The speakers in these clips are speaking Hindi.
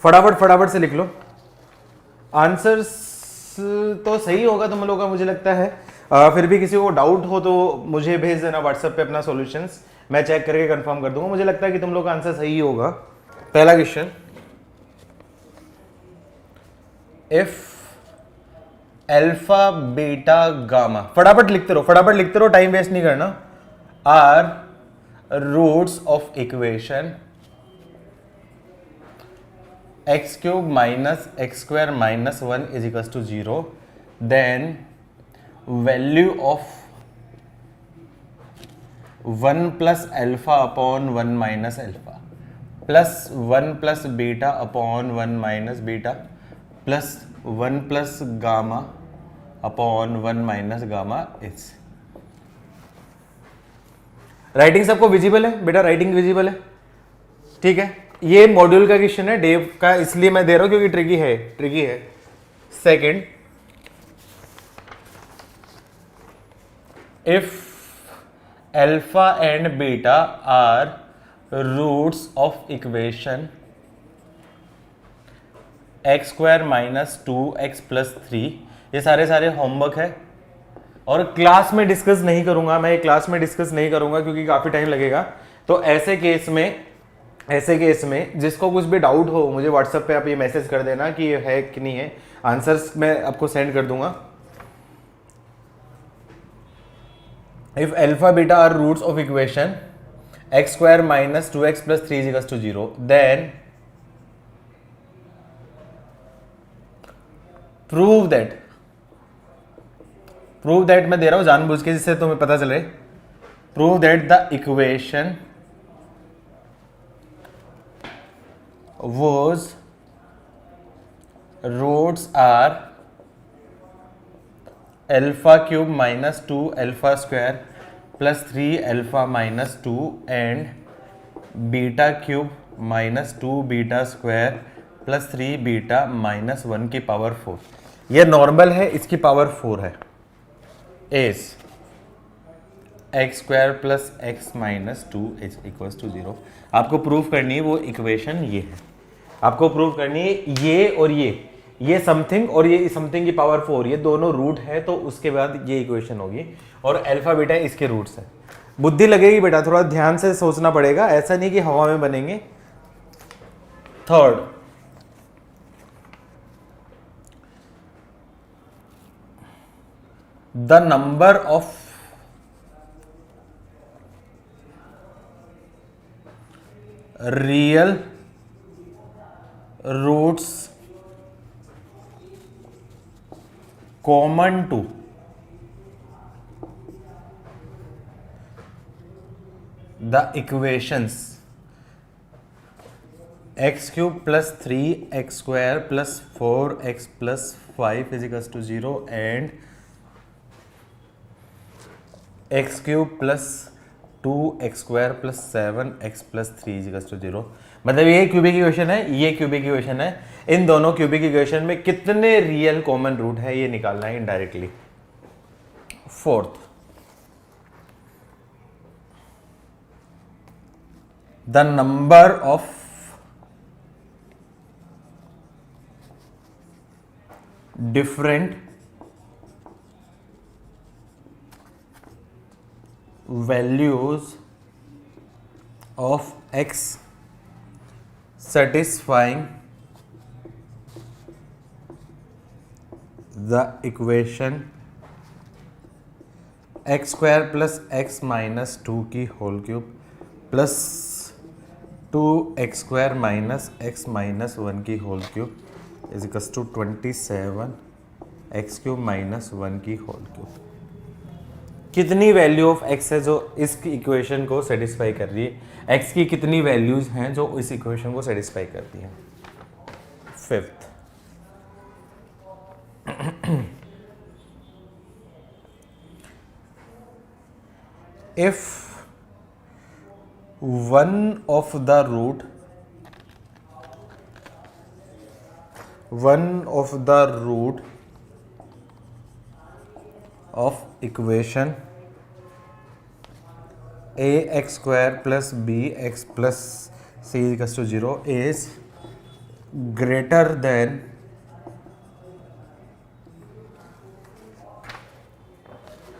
फटाफट फटाफट से लिख लो। आंसर्स तो सही होगा तुम लोगों का मुझे लगता है। फिर भी किसी को डाउट हो तो मुझे भेज देना व्हाट्सएप पे अपना सॉल्यूशंस, मैं चेक करके कंफर्म कर दूंगा। मुझे लगता है कि तुम लोग का आंसर सही होगा। पहला question, if alpha beta gamma, फटाफट लिखते रहो, फटाफट लिखते रहो, टाइम वेस्ट नहीं करना, are roots of equation x cube minus x square minus 1 is equal to 0, then value of 1 plus alpha upon 1 minus alpha plus 1 plus beta upon 1 minus beta plus 1 plus gamma upon 1 minus gamma is. Writing सबको विजिबल है बेटा? राइटिंग विजिबल है? ठीक है, ये मॉड्यूल का क्वेश्चन है डेव का, इसलिए मैं दे रहा हूं क्योंकि ट्रिकी है, ट्रिकी है। Second, if alpha and beta are roots of equation x square minus 2x plus 3, ये सारे होमवर्क है और क्लास में डिस्कस नहीं करूंगा मैं, क्लास में डिस्कस नहीं करूंगा क्योंकि काफी टाइम लगेगा। तो ऐसे केस में जिसको कुछ भी डाउट हो मुझे व्हाट्सएप पे आप ये मैसेज कर देना कि ये है कि नहीं है, आंसर्स मैं आपको सेंड कर दूंगा। If alpha beta are roots of equation x square minus 2x plus 3 is equal to 0, then prove that मैं दे रहा हूं जानबूझ के जिससे तुम्हें पता चले। Prove that the equation was roots are alpha cube minus 2 alpha square plus 3 alpha minus 2 and beta cube minus 2 beta square plus 3 beta minus 1 की पावर 4। यह नॉर्मल है, इसकी पावर 4 है। As x square plus x minus 2 is equal to 0। आपको प्रूव करनी है वो इक्वेशन, ये है आपको प्रूव करनी है, ये और ये समथिंग और ये समथिंग की पावर 4, ये दोनों रूट है, तो उसके बाद ये इक्वेशन होगी और अल्फा बीटा इसके रूट्स है। बुद्धि लगेगी बेटा, थोड़ा ध्यान से सोचना पड़ेगा, ऐसा नहीं कि हवा में बनेंगे। Third, the number of real roots common to the equations x cube plus 3 x square plus 4x plus 5 is equal to 0 and x cube plus 2x square plus 7x plus 3 is equal to 0। मतलब ये क्यूबिक इक्वेशन है, ये क्यूबिक इक्वेशन है, इन दोनों क्यूबिक इक्वेशन में कितने रियल कॉमन रूट है ये निकालना है indirectly. Fourth, the number of different values of x satisfying the equation x square plus x minus 2 की whole cube plus 2x square minus x minus 1 की whole cube is equal to 27 x cube minus 1 की होल क्यूब। कितनी वैल्यू ऑफ x है जो इस इक्वेशन को सेटिस्फाई कर रही है, x की कितनी वैल्यूज हैं जो इस इक्वेशन को सेटिस्फाई करती हैं। Fifth, if one of the root of equation ax square plus bx plus c equals to 0 is greater than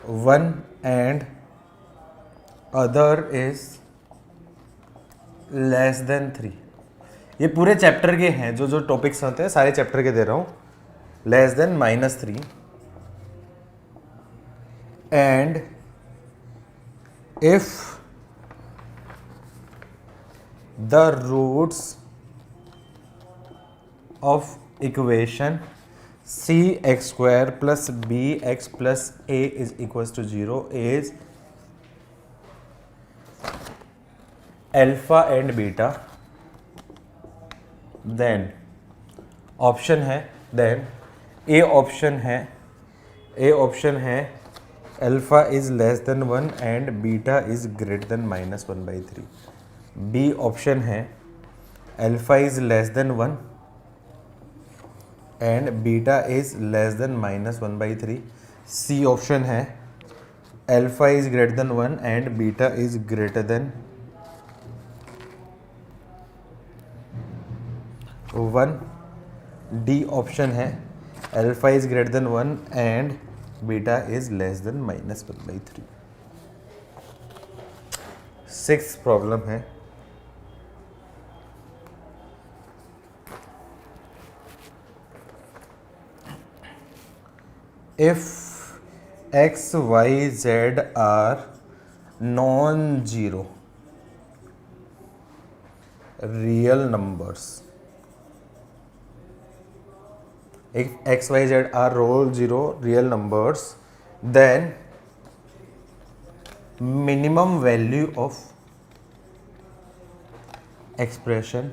1 and other is less than 3। ये पूरे चैप्टर के हैं, जो जो टॉपिक्स होते हैं सारे चैप्टर के दे रहा हूँ। Less than -3 and if the roots of equation cx² plus bx plus a is equals to 0 is alpha and beta, then option है, देन ए ऑप्शन है alpha is less than 1 and beta is greater than -1/3। B option है alpha is less than 1 and beta is less than -1/3। C option है alpha is greater than 1 and beta is greater than 1। D option है alpha is greater than 1 and beta is less than -1/3। 6th problem है if x, y, z are non-zero real numbers, if x, y, z are non-zero real numbers, then minimum value of expression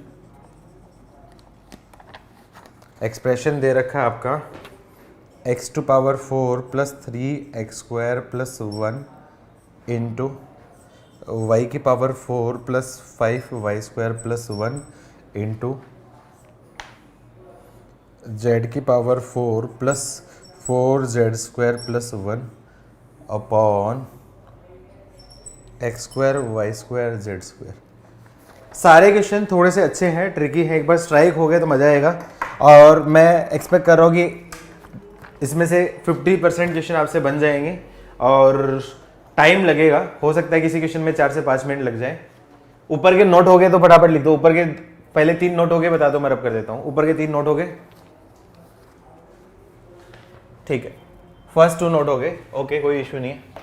दे रखा है आपका x⁴ plus 3x² plus 1 into y⁴ plus 5y² plus 1 into z⁴ plus 4z² plus 1 upon x² y² z²। सारे क्वेश्चन थोड़े से अच्छे हैं, ट्रिकी है, एक बार स्ट्राइक हो गए तो मज़ा आएगा। और मैं एक्सपेक्ट कर रहा हूँ कि इसमें से 50% क्वेश्चन आपसे बन जाएंगे और टाइम लगेगा, हो सकता है किसी क्वेश्चन में 4 से 5 मिनट लग जाए। ऊपर के नोट हो गए तो फटाफट लिख दो। ऊपर के पहले 3 नोट हो गए बता दो, मैं रब कर देता हूँ। ऊपर के 3 नोट हो गए, ठीक है। फर्स्ट 2 नोट हो गए, ओके, कोई इश्यू नहीं है।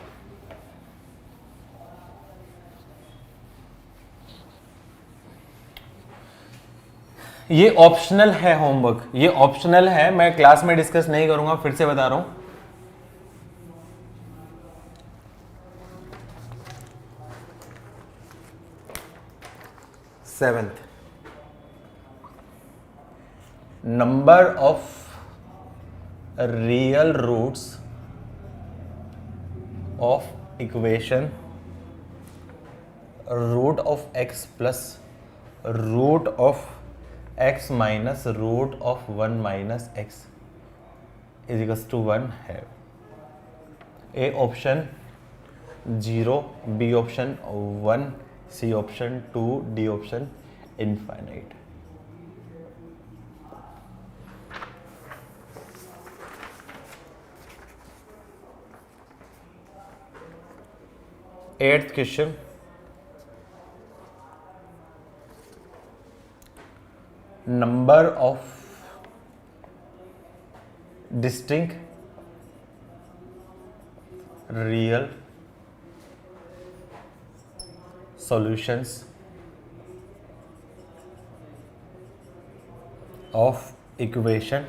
ये ऑप्शनल है होमवर्क, ये ऑप्शनल है, मैं क्लास में डिस्कस नहीं करूंगा, फिर से बता रहा हूं। Seventh, number of real roots of equation root of x plus root of x minus root of 1 minus x is equals to 1 है। A option 0, B option 1, C option 2, D option infinite. Eighth question, number of distinct real solutions of equation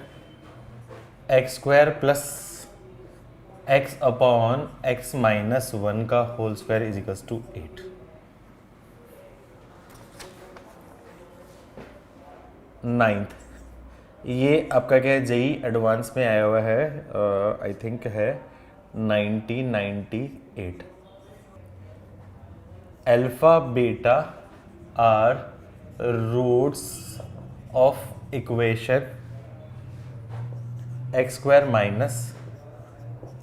x² plus x upon x minus 1 का whole square is equals to 8। Ninth, ये आपका क्या है, जेई एडवांस में आया हुआ है, आई थिंक है 1998। Alpha beta are roots of equation x² minus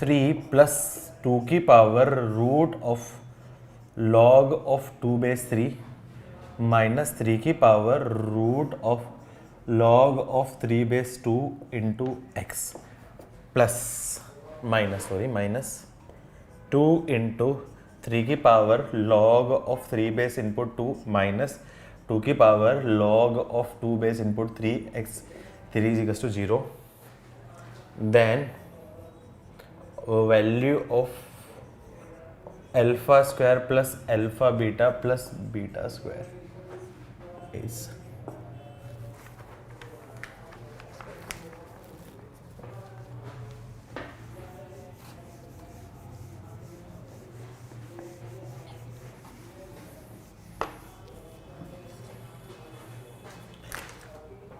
3 plus 2 की power root of log of 2/3 minus 3 की power root of log of 3 base 2 into x plus minus 2 into 3 की power log of 3 base input 2 minus 2 की power log of 2 base input 3 x 3 is equals to 0. Then value of alpha square plus alpha beta plus beta square is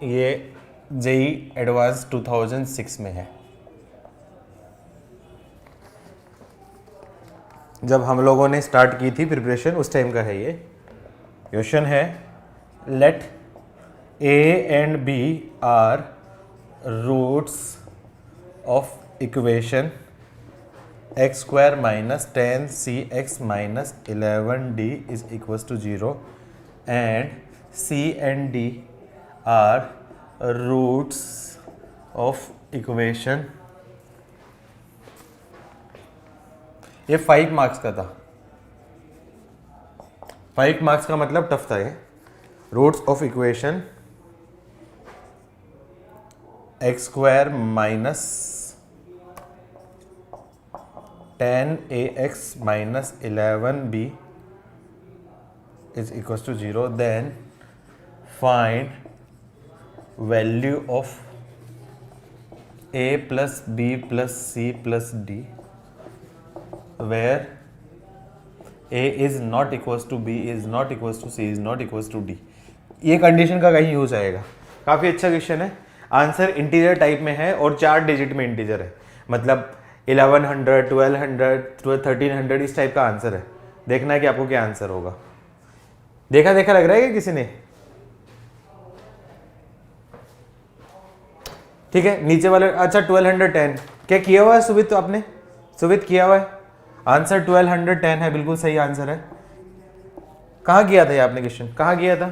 ये जेई एडवांस 2006 में है, जब हम लोगों ने स्टार्ट की थी प्रिपरेशन उस टाइम का है ये क्वेश्चन है. Let A and B are roots of equation x square minus 10cx minus 11d is equals to 0 and C and D are roots of equation. ये 5 मार्क्स का था. 5 मार्क्स का मतलब टफ था ये. Roots of equation x square minus 10ax minus 11b is equal to 0. Then find value of a plus b plus c plus d where a is not equals to b is not equals to c is not equals to d. ये कंडीशन का कहीं यूज आएगा. काफ़ी अच्छा क्वेश्चन है. आंसर इंटीजर टाइप में है और 4 डिजिट में इंटीजर है, मतलब 1100 1200 1300 इस टाइप का आंसर है. देखना है कि आपको क्या आंसर होगा. देखा लग रहा है क्या किसी ने? ठीक है, नीचे वाले. अच्छा 1210 क्या किया हुआ है सुवित? तो आपने सुवित किया हुआ है. आंसर 1210 है, बिल्कुल सही आंसर है. कहाँ किया था ये आपने क्वेश्चन? कहाँ किया था?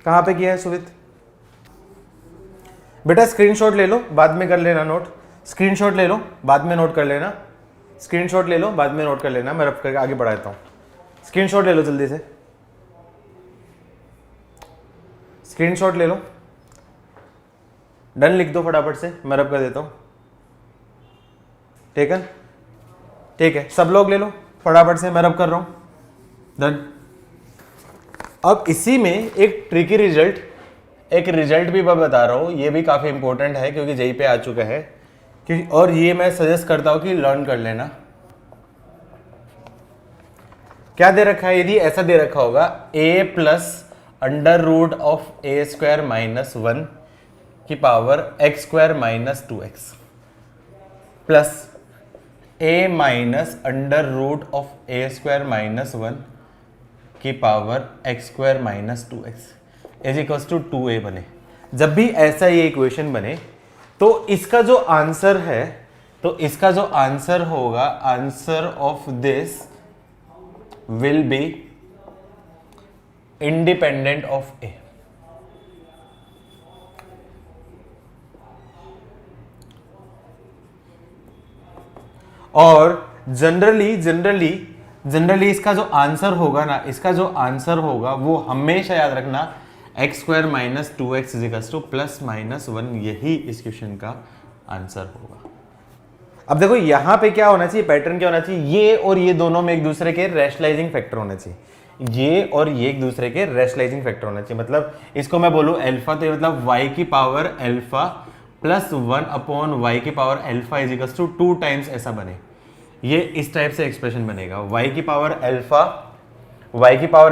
कहाँ पे किया है सुवित? बेटा स्क्रीनशॉट ले लो, बाद में कर लेना नोट. स्क्रीनशॉट ले लो, बाद में नोट कर लेना. स्क्रीनशॉट ले लो, बाद में नोट कर लेना. मैं रफ करके आगे बढ़ाता हूँ. स्क्रीनशॉट ले लो जल्दी से. स्क्रीनशॉट ले लो. डन लिख दो फटाफट से, मैं रब कर देता हूँ. ठीक है, ठीक है, सब लोग ले लो फटाफट से, मैं रब कर रहा हूँ. डन. अब इसी में एक ट्रिकी रिजल्ट भी मैं बता रहा हूँ. ये भी काफ़ी इंपॉर्टेंट है क्योंकि जेई पे आ चुका है और ये मैं सजेस्ट करता हूँ कि लर्न कर लेना. क्या दे रखा है? यदि ऐसा दे रखा होगा a plus under root of A square minus 1 की power x square minus 2x plus a minus under root of A square minus 1 की power x square minus 2x is equals to 2a बने. जब भी ऐसा ये इक्वेशन बने तो इसका जो आंसर है, तो इसका जो आंसर होगा, answer of this will be independent of A. और जनरली इसका जो आंसर होगा ना, इसका जो आंसर होगा वो हमेशा याद रखना x square minus 2x equals to plus minus 1. यही इस क्वेश्चन का आंसर होगा. अब देखो यहां पे क्या होना चाहिए, पैटर्न क्या होना चाहिए, ये और ये दोनों में एक दूसरे के रैशनलाइजिंग फैक्टर होने चाहिए. ये और ये एक दूसरे के रैशनलाइजिंग फैक्टर होना चाहिए. मतलब इसको मैं बोलूं अल्फा, तो ये मतलब y की power alpha plus 1 upon y की power alpha is equals to 2 times ऐसा बने. ये इस टाइप से एक्सप्रेशन बनेगा. y की power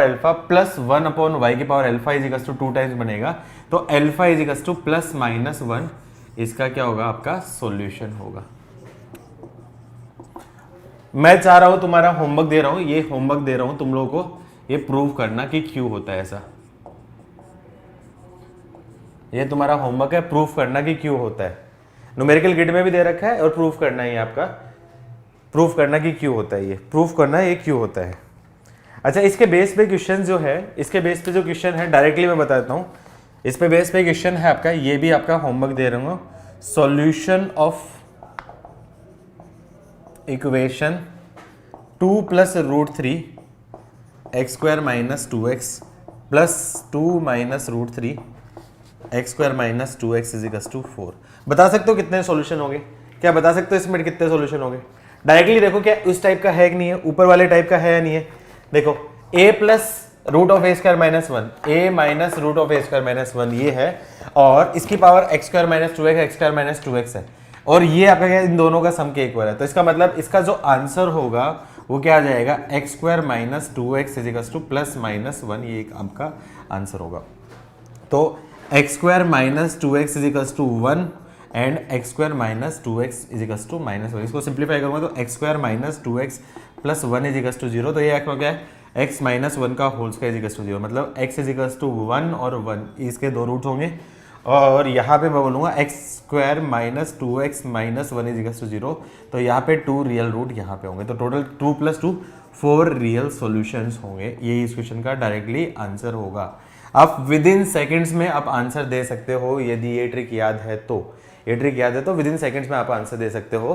alpha plus 1 upon y की power alpha is equals to 2 times बनेगा. तो alpha is equals to plus minus 1. इसका क्या होगा? आपका सॉल्यूशन होगा. मैं चाह रहा हूं, तुम्हारा होमवर्क दे रहा हूं, ये होमवर्क दे रहा हूं तुम लोगों को, ये प्रूव करना कि क्यों होता है ऐसा. ये तुम्हारा होमवर्क है, प्रूफ करना कि क्यों होता है. न्यूमेरिकल किट में भी दे रखा है और प्रूफ करना है आपका, प्रूफ करना कि क्यों होता है. ये प्रूफ करना है ये क्यों होता है. अच्छा, इसके बेस पे क्वेश्चन जो है, इसके बेस पे जो क्वेश्चन है डायरेक्टली मैं बताता हूँ. इस पे बेस पे क्वेश्चन है आपका, ये भी आपका होमवर्क दे रहा हूँ। Solution of equation 2 plus root 3 x square minus 2x plus 2 minus root 3 x square minus 2x is equal to 4। बता सकते हो कितने सॉल्यूशन होंगे? क्या बता सकते हो इसमें कितने सॉल्यूशन होंगे? डायरेक्टली देखो क्या उस टाइप का है कि नहीं है, ऊपर वाले टाइप का है या नहीं है। देखो a plus root of A square minus 1, A minus root of A square minus 1 ये है, और इसकी power x square minus 2x x square minus 2x है, और ये आपका क्या इन दोनों का सम के इक्वल है। तो इसका मतलब इसका जो आंसर होगा वो क्या आ जाएगा, x square minus 2x is equal to plus minus 1, ये एक आपका आंसर होगा। तो x square minus 2x is equal to 1 and x square minus 2x is equal to minus 1। इसको सिंप्लीफाई करूंगा तो x square minus 2x plus 1 is equal to 0। तो ये क्या है, x माइनस 1 का whole square is equal to 0, मतलब x इज इक्वल टू 1 और 1 इसके दो रूट होंगे, और यहाँ पे मैं बोलूँगा x square minus 2x minus 1 is equal to 0। तो यहाँ पे 2 रियल रूट यहाँ पे होंगे, तो टोटल 2 प्लस 2 4 रियल सॉल्यूशंस होंगे। यही इस क्वेश्चन का डायरेक्टली आंसर होगा। आप विद इन सेकेंड्स में आप आंसर दे सकते हो, यदि ये ट्रिक याद है तो। ये ट्रिक याद है तो विद इन सेकेंड्स में आप आंसर दे सकते हो।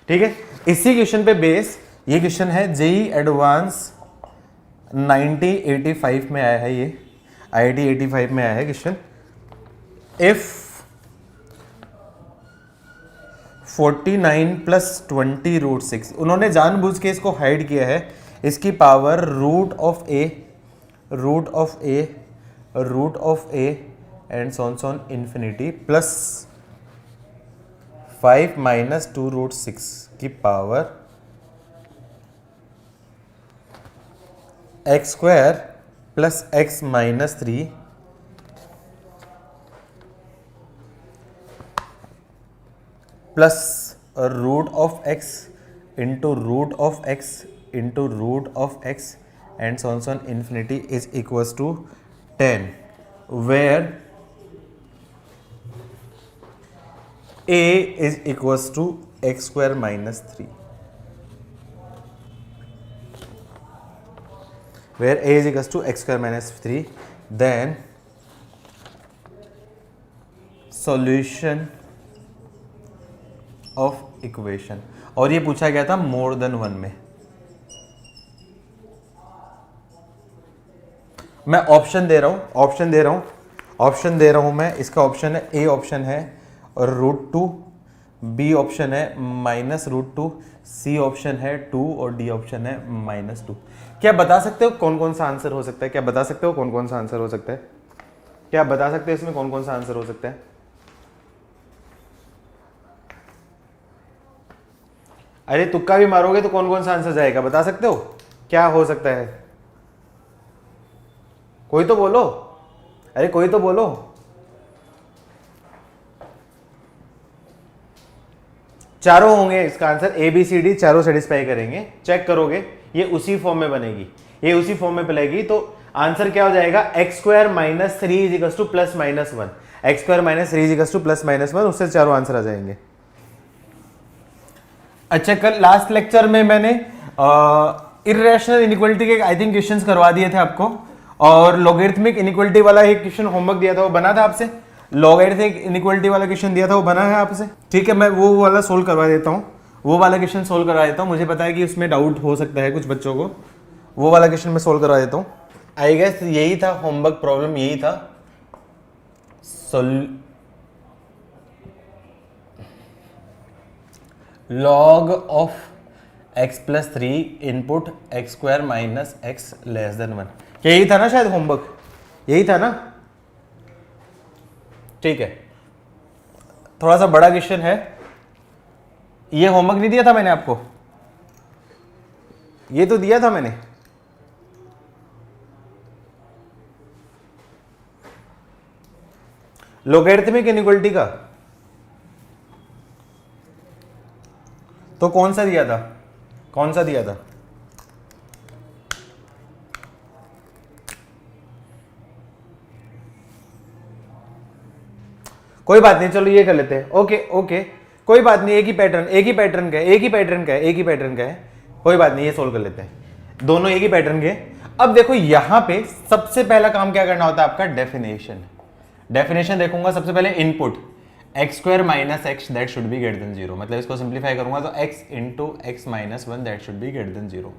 ठीक है, इसी क्वेश्चन पे बेस ये क्वेश्चन है, जेई एडवांस 1985 में आया है, ये IIT 85 में आया है क्वेश्चन। इफ 49 प्लस 20 रूट 6, उन्होंने जानबूझ के इसको हाइड किया है, इसकी power root of A and so on infinity plus 5 minus 2 root 6 की power x square plus x minus 3 plus root of x into root of x into root of x and so on infinity is equals to 10, where a is equals to x square minus 3, where a is equals to x square minus 3, then solution of equation। और ये पूछा गया था मोर देन 1 में। मैं ऑप्शन दे रहा हूं मैं। इसका ऑप्शन है, ए ऑप्शन है और रूट 2, बी ऑप्शन है माइनस रूट 2, सी ऑप्शन है 2 और डी ऑप्शन है माइनस 2। क्या बता सकते हो कौन कौन सा आंसर हो सकता है? क्या बता सकते हो कौन कौन सा आंसर हो सकता है? क्या बता सकते हो इसमें कौन कौन सा आंसर हो सकता है? अरे तुक्का भी मारोगे तो कौन कौन सा आंसर जाएगा, बता सकते हो क्या हो सकता है? कोई तो बोलो, अरे कोई तो बोलो। चारों होंगे, इसका answer A B C D चारों सेटिस्फाई करेंगे। चेक करोगे ये उसी फॉर्म में बनेगी, ये उसी फॉर्म में बनेगी। तो आंसर क्या हो जाएगा, x square minus 3 is equal to plus minus 1, x square minus 3 is equal to plus minus 1, उससे चारों आंसर आ जाएंगे। अच्छा, कल लास्ट लेक्चर में मैंने इर्रेशनल इनइक्वालिटी के आई थिंक क्वेश्चंस करवा दिए थे आपको, और लॉगरिथमिक इनइक्वालिटी वाला एक क्वेश्चन होमवर्क दिया था, वो बना था आपसे। लॉगरिथमिक इनइक्वालिटी वाला क्वेश्चन दिया था, वो बना है आपसे। ठीक है, मैं वो वाला सोल्व करवा देता हूँ, वो वाला क्वेश्चन सोल्व करवा देता हूँ। मुझे पता है कि उसमें डाउट हो सकता है कुछ बच्चों को, वो वाला क्वेश्चन मैं सोल्व करवा देता हूँ। आई गेस यही था होमवर्क प्रॉब्लम, यही था। Log of x plus 3 input x square minus x less than 1, यही था ना शायद होमवर्क, यही था ना? ठीक है, थोड़ा सा बड़ा क्वेश्चन है। ये होमवर्क नहीं दिया था मैंने आपको, ये तो दिया था मैंने। लॉगरिथमिक इनइक्वालिटी का तो कौन सा दिया था, कौन सा दिया था? कोई बात नहीं, चलो ये कर लेते हैं। ओके ओके, कोई बात नहीं, एक ही पैटर्न का है, कोई बात नहीं, ये सोल्व कर लेते हैं। दोनों एक ही पैटर्न के। अब देखो यहां पे सबसे पहला काम क्या करना होता है आपका, डेफिनेशन। डेफिनेशन देखूंगा सबसे पहले, input x square minus x that should be greater than zero, मतलब इसको सिंप्लीफाई करूंगा तो x into x minus one that should be greater than zero.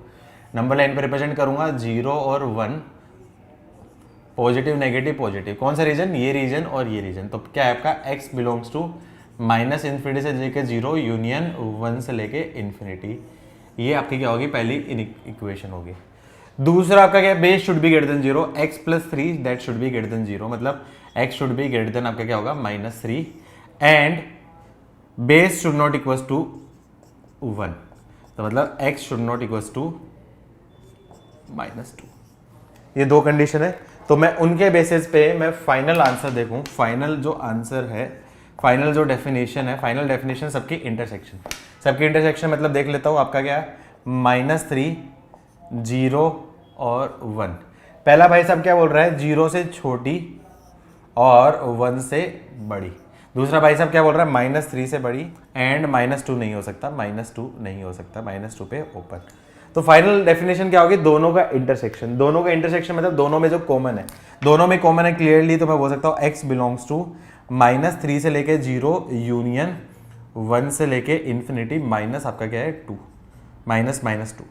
Number line पर रिप्रेजेंट करूंगा 0 और 1, पॉजिटिव नेगेटिव पॉजिटिव, कौन सा रीजन, ये रीजन और ये रीजन। तो क्या है आपका, x belongs to minus infinity से लेके 0 यूनियन 1 से लेके इन्फिनिटी। ये आपकी क्या होगी, पहली इक्वेशन होगी। दूसरा आपका क्या है, base should be greater than 0, x plus 3 that should be greater than 0, मतलब x should be greater than आपका क्या होगा, -3 and base should not equals to 1, तो मतलब x should not equals to -2। ये दो कंडीशन है। तो मैं उनके बेसिस पे मैं फाइनल आंसर देखूं, फाइनल जो आंसर है, फाइनल जो डेफिनेशन है, फाइनल डेफिनेशन सबकी इंटरसेक्शन, सबकी इंटरसेक्शन मतलब देख लेता हूं आपका क्या है, -3, 0 और 1। पहला भाई साहब क्या बोल रहा है, 0 से छोटी और 1 से बड़ी। दूसरा भाई साहब क्या बोल रहा है, -3 से बड़ी एंड -2 नहीं हो सकता, -2 नहीं हो सकता, -2 पे ओपन। तो फाइनल डेफिनेशन क्या होगी, दोनों का इंटरसेक्शन। दोनों का इंटरसेक्शन मतलब दोनों में जो कॉमन है, दोनों में कॉमन है क्लियरली, तो मैं बोल सकता हूँ x बिलोंग्स टू -3 से लेके 0 यूनियन 1 से लेके इन्फिनिटी माइनस आपका क्या है 2, -2।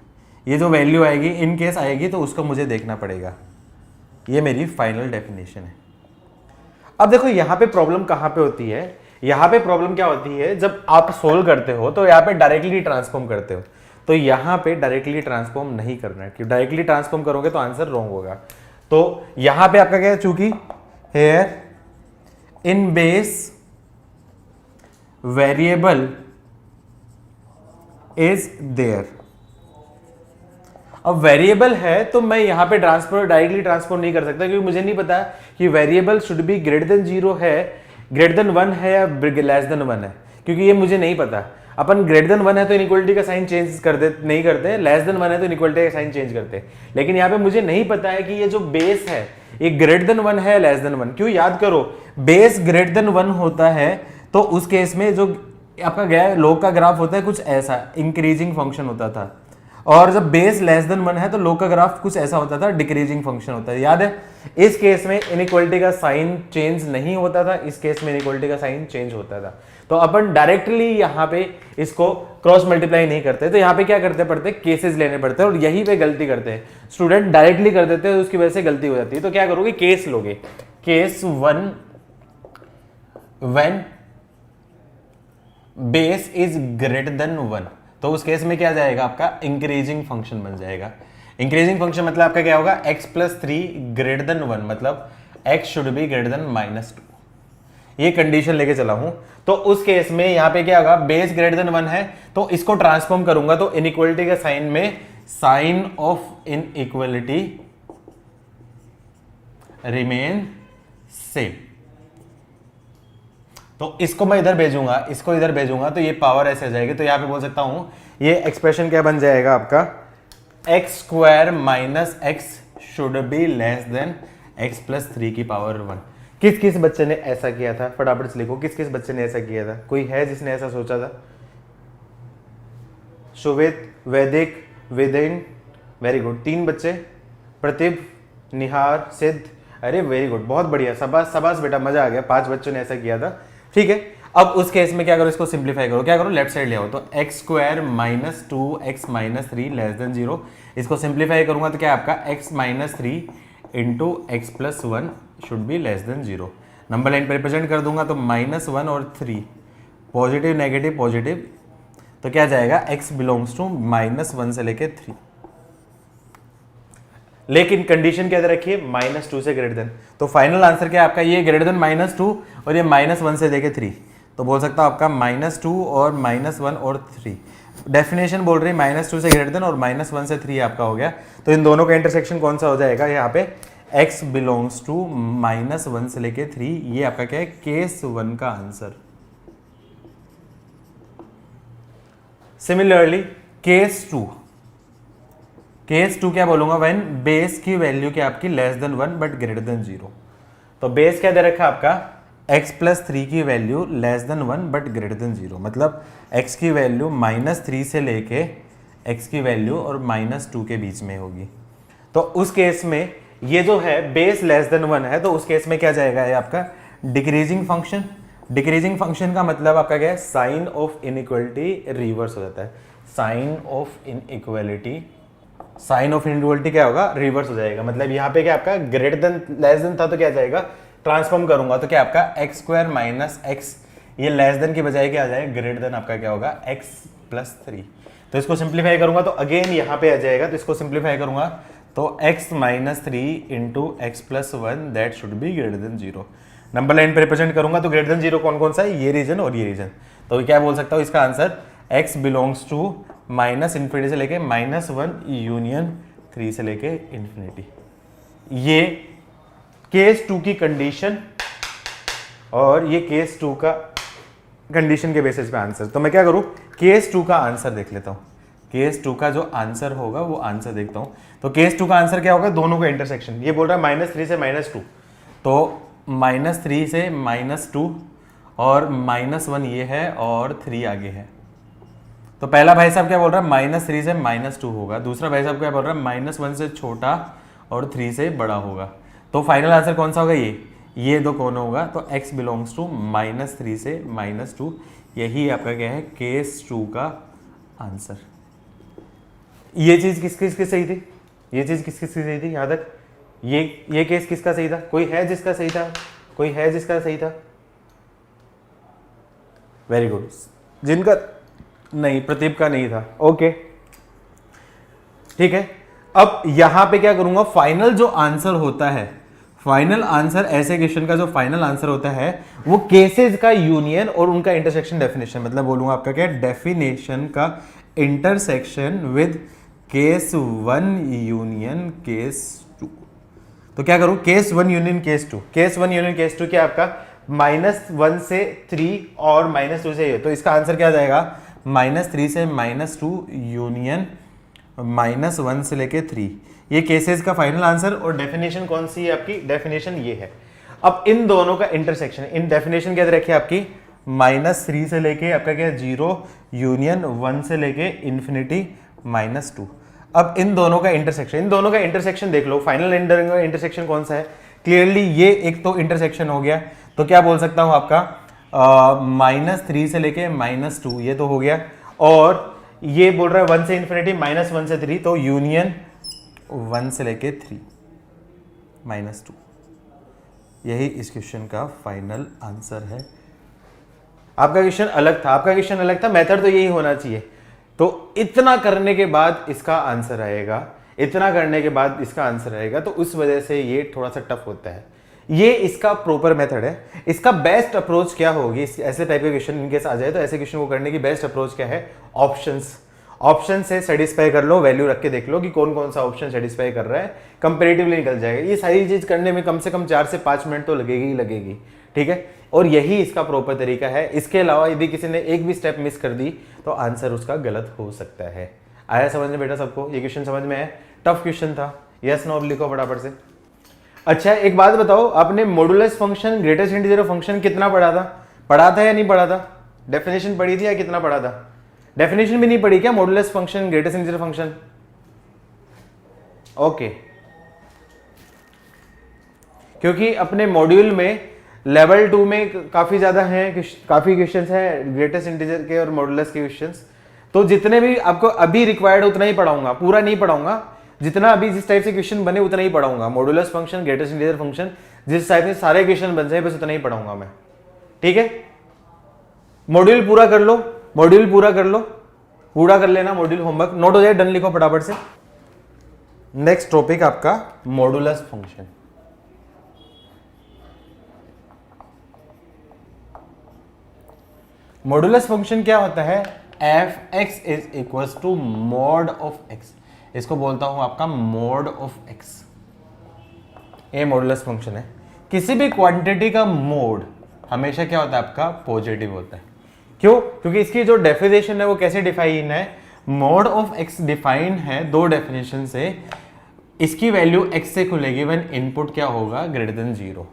ये जो वैल्यू आएगी इन केस आएगी तो उसको मुझे देखना पड़ेगा। ये मेरी फाइनल डेफिनेशन है। अब देखो यहाँ पे प्रॉब्लम कहाँ पे होती है, यहाँ पे प्रॉब्लम क्या होती है, जब आप सोल्व करते हो तो यहाँ पे डायरेक्टली ट्रांसफॉर्म करते हो, तो यहाँ पे डायरेक्टली ट्रांसफॉर्म नहीं करना है, क्योंकि डायरेक्टली ट्रांसफॉर्म करोगे तो आंसर रॉन्ग होगा। तो यहाँ पे आपका क्या है, चूंकि here in base variable is there, अब वेरिएबल है तो मैं यहां पे ट्रांसफर डायरेक्टली ट्रांसफर नहीं कर सकता, क्योंकि मुझे नहीं पता कि variable should be greater than 0 है, ग्रेटर देन 1 है या लेस देन 1 है, क्योंकि ये मुझे नहीं पता। अपन ग्रेटर देन 1 है तो इनइक्वालिटी का साइन चेंज कर दे नहीं करते, लेस देन 1 है तो इनइक्वालिटी का साइन चेंज करते, लेकिन यहाँ पे मुझे नहीं पता है कि ये जो बेस है ये ग्रेटर देन 1 है लेस देन 1। क्यों, याद करो बेस ग्रेटर देन 1 होता है तो उस केस में जो आपका गया लोग का ग्राफ होता है कुछ ऐसा इंक्रीजिंग फंक्शन होता था, और जब बेस लेस देन 1 है तो लोग का ग्राफ कुछ ऐसा होता था, डिक्रीजिंग फंक्शन होता है। याद है, इस केस में इनइक्वालिटी का साइन चेंज नहीं होता था, इस केस में इनइक्वालिटी का साइन चेंज होता था। तो अपन डायरेक्टली यहाँ पे इसको क्रॉस मल्टीप्लाई नहीं करते, तो यहाँ पे क्या करते पड़ते, केसेस लेने पड़ते हैं, और यही पे गलती करते हैं स्टूडेंट, डायरेक्टली कर देते हैं, उसकी वजह से गलती हो जाती है। तो क्या करोगे, केस लोगे, case 1 when base is greater than 1, तो उस केस में क्या जाएगा आपका, इंक्रीजिंग फंक्शन बन जाएगा। इंक्रीजिंग फंक्शन मतलब आपका क्या होगा, x प्लस 3 ग्रेटर देन 1, मतलब x should be greater then -2। ये कंडीशन लेके चला हूं, तो उस केस में यहां पे क्या होगा, बेस ग्रेटर देन 1 है तो इसको ट्रांसफॉर्म करूंगा तो इनइक्वालिटी के साइन में sign of inequality remain same. तो इसको मैं इधर भेजूंगा, इसको इधर भेजूंगा तो ये पावर ऐसे आ जाएगी, तो यहां पे बोल सकता हूं ये एक्सप्रेशन क्या बन जाएगा आपका, x square minus x should be less then x plus 3 की पावर 1। किस किस बच्चे ने ऐसा किया था, फटाफट से लिखो, किस किस बच्चे ने ऐसा किया था, कोई है जिसने ऐसा सोचा था? शुवेत, वैदिक, वेदेन, वेरी गुड, 3 बच्चे, प्रतिभ, निहार, सिद्ध, अरे वेरी गुड, बहुत बढ़िया, शाबाश शाबाश बेटा, मजा आ गया, 5 बच्चों ने ऐसा किया था। ठीक है, अब उस केस में क्या करो, इसको सिंप्लीफाई करो, क्या करो, लेफ्ट साइड ले आओ, तो x square minus 2x minus 3 less than 0, इसको सिंप्लीफाई करूंगा तो क्या आपका x minus 3 into x plus 1 should be less than 0। Number line पर रिप्रेजेंट कर दूंगा तो -1 और 3, पॉजिटिव नेगेटिव पॉजिटिव, तो क्या जाएगा, x बिलोंग्स टू -1 से लेके 3, लेकिन कंडीशन क्या रखिए, -2 से ग्रेटर देन। तो फाइनल आंसर क्या है आपका, ये ग्रेटर देन -2 और ये -1 से लेके 3, तो बोल सकता हूं आपका -2 और -1 और 3। डेफिनेशन बोल रही है -2 से ग्रेटर देन और -1 से 3 आपका हो गया। तो इन दोनों का इंटरसेक्शन कौन सा हो जाएगा, यहाँ पे x बिलोंग्स टू -1 से लेके 3, ये आपका क्या है, केस 1 का आंसर। सिमिलरली केस 2 क्या बोलूंगा, व्हेन बेस की वैल्यू क्या आपकी less than 1 but greater than 0। तो बेस क्या दे रखा आपका, x प्लस 3 की value less than 1 but greater than 0, मतलब x की वैल्यू -3 से लेके x की वैल्यू और -2 के बीच में होगी। तो उस केस में ये जो है बेस लेस देन 1 है, तो उस केस में क्या जाएगा, ये आपका डिक्रीजिंग फंक्शन। डिक्रीजिंग फंक्शन का मतलब आपका क्या है, साइन ऑफ इनइक्वालिटी रिवर्स हो जाता है। Sign of inequality, sign of inequality क्या होगा, रिवर्स हो जाएगा। मतलब यहाँ पे क्या आपका ग्रेटर देन लेस देन था तो क्या जाएगा, ट्रांसफॉर्म करूंगा तो क्या आपका x स्क्वायर माइनस एक्स, ये लेस देन की बजाय क्या आ जाएगा, ग्रेटर देन आपका क्या होगा x प्लस 3। तो इसको सिंप्लीफाई करूंगा तो अगेन यहाँ पे आ जाएगा, तो इसको सिंप्लीफाई करूंगा तो x minus 3 into x plus 1 that should be greater than 0। Number line पे रिप्रेजेंट करूंगा तो ग्रेटर देन 0 कौन कौन सा है, ये रीजन और ये रीजन। तो क्या बोल सकता हूँ इसका answer, x belongs to minus infinity से लेके -1 यूनियन 3 से लेके इन्फिनिटी। ये केस 2 की कंडीशन और ये केस 2 का कंडीशन के बेसिस पे आंसर। तो मैं क्या करूं, केस 2 का आंसर देख लेता हूं। केस 2 का जो आंसर होगा वो आंसर देखता हूं। तो केस 2 का आंसर क्या होगा, दोनों का इंटरसेक्शन। ये बोल रहा है -3 से -2, तो -3 से -2 और -1 ये है और 3 आगे है। तो पहला भाई साहब क्या बोल रहा है, -3 से -2 होगा। दूसरा भाई साहब क्या बोल रहा है, -1 से छोटा और 3 से बड़ा होगा। तो फाइनल आंसर कौन सा होगा, ये दो कौन होगा, तो x बिलोंग्स टू -3 से -2। यही आपका क्या है, केस 2 का आंसर। ये चीज किसकी सही थी, ये चीज किसकी सही थी, यहां तक ये केस किसका सही था, कोई है जिसका सही था, कोई है जिसका सही था, वेरी गुड। जिनका नहीं, प्रदीप का नहीं था, ओके ठीक है। अब यहां पे क्या करूंगा, फाइनल जो आंसर होता है, फाइनल आंसर ऐसे क्वेश्चन का जो फाइनल आंसर होता है वो केसेस का यूनियन और उनका इंटरसेक्शन डेफिनेशन, मतलब बोलूंगा आपका क्या, डेफिनेशन का intersection with case 1 union case 2। तो क्या करूं, case 1 union case 2, case 1 union case 2 क्या आपका -1 से 3 और -2 से ये, तो इसका आंसर क्या जाएगा, -3 से -2 यूनियन -1 से लेके 3। ये केसेस का फाइनल आंसर। और डेफिनेशन कौन सी है आपकी, डेफिनेशन ये है। अब इन दोनों का इंटरसेक्शन, इन डेफिनेशन क्या रखी है आपकी, -3 से लेके आपका क्या 0 यूनियन 1 से लेके इन्फिनिटी -2। अब इन दोनों का इंटरसेक्शन, इन दोनों का इंटरसेक्शन देख लो, फाइनल इंटरसेक्शन कौन सा है, क्लियरली ये एक तो इंटरसेक्शन हो गया। तो क्या बोल सकता हूं आपका, -3 से लेके -2 ये तो हो गया, और ये बोल रहा है 1 से इन्फिनिटी -1 से 3, तो यूनियन 1 से लेके 3 -2। यही इस क्वेश्चन का फाइनल आंसर है। आपका क्वेश्चन अलग था, आपका क्वेश्चन अलग था, मेथड तो यही होना चाहिए। तो इतना करने के बाद इसका आंसर आएगा, इतना करने के बाद इसका आंसर आएगा, तो उस वजह से ये थोड़ा सा टफ होता है। ये इसका प्रॉपर मेथड है। इसका बेस्ट अप्रोच क्या होगी, ऐसे टाइप के क्वेश्चन इनकेस आ जाए तो ऐसे क्वेश्चन को करने की बेस्ट अप्रोच क्या है, ऑप्शंस। ऑप्शन से सेटिस्फाई कर लो, वैल्यू रख के देख लो कि कौन कौन सा ऑप्शन सेटिस्फाई कर रहा है, कंपेरेटिवली निकल जाएगा। ये सारी चीज करने में कम से कम 4 से 5 मिनट तो लगेगी ही लगेगी, ठीक है। और यही इसका प्रॉपर तरीका है। इसके अलावा यदि किसी ने एक भी स्टेप मिस कर दी तो आंसर उसका गलत हो सकता है। आया समझ में बेटा सबको, ये क्वेश्चन समझ में है, टफ क्वेश्चन था, यस नो लिखो फटाफट से। अच्छा एक बात बताओ, आपने modulus function, greatest integer function कितना पढ़ा था या नहीं पढ़ा था, डेफिनेशन पढ़ी थी या कितना पढ़ा था, डेफिनेशन भी नहीं पढ़ी क्या, modulus function, greatest integer function, okay. क्योंकि अपने मॉड्यूल में लेवल 2 में काफी ज्यादा हैं, काफी क्वेश्चंस हैं ग्रेटेस्ट इंटीजर के और मॉडुलस के क्वेश्चंस। तो जितने भी आपको अभी रिक्वायर्ड उतना ही पढ़ाऊंगा, पूरा नहीं पढ़ाऊंगा, जितना अभी जिस टाइप से क्वेश्चन बने उतना ही पढ़ाऊंगा। Modulus function, greatest integer function, जिस टाइप से सारे क्वेश्चन बन जाए बस उतना ही पढ़ाऊंगा मैं, ठीक है। मॉड्यूल पूरा कर लो, मॉड्यूल पूरा कर लो, पूरा कर लेना मॉड्यूल, होमवर्क नोट हो जाए, डन लिखो फटाफट से। नेक्स्ट टॉपिक आपका मॉडुलस फंक्शन। मॉडुलस फंक्शन क्या होता है, f(x) is equal to mod of x, इसको बोलता हूं आपका मॉड ऑफ x। ये मॉडुलस फंक्शन है। किसी भी क्वांटिटी का मोड हमेशा क्या होता है आपका, पॉजिटिव होता है। क्यों, क्योंकि इसकी जो डेफिनेशन है वो कैसे डिफाइन है, मॉड ऑफ x डिफाइंड है दो डेफिनेशन से, इसकी वैल्यू x से खुलेगी व्हेन इनपुट क्या होगा, ग्रेटर देन 0।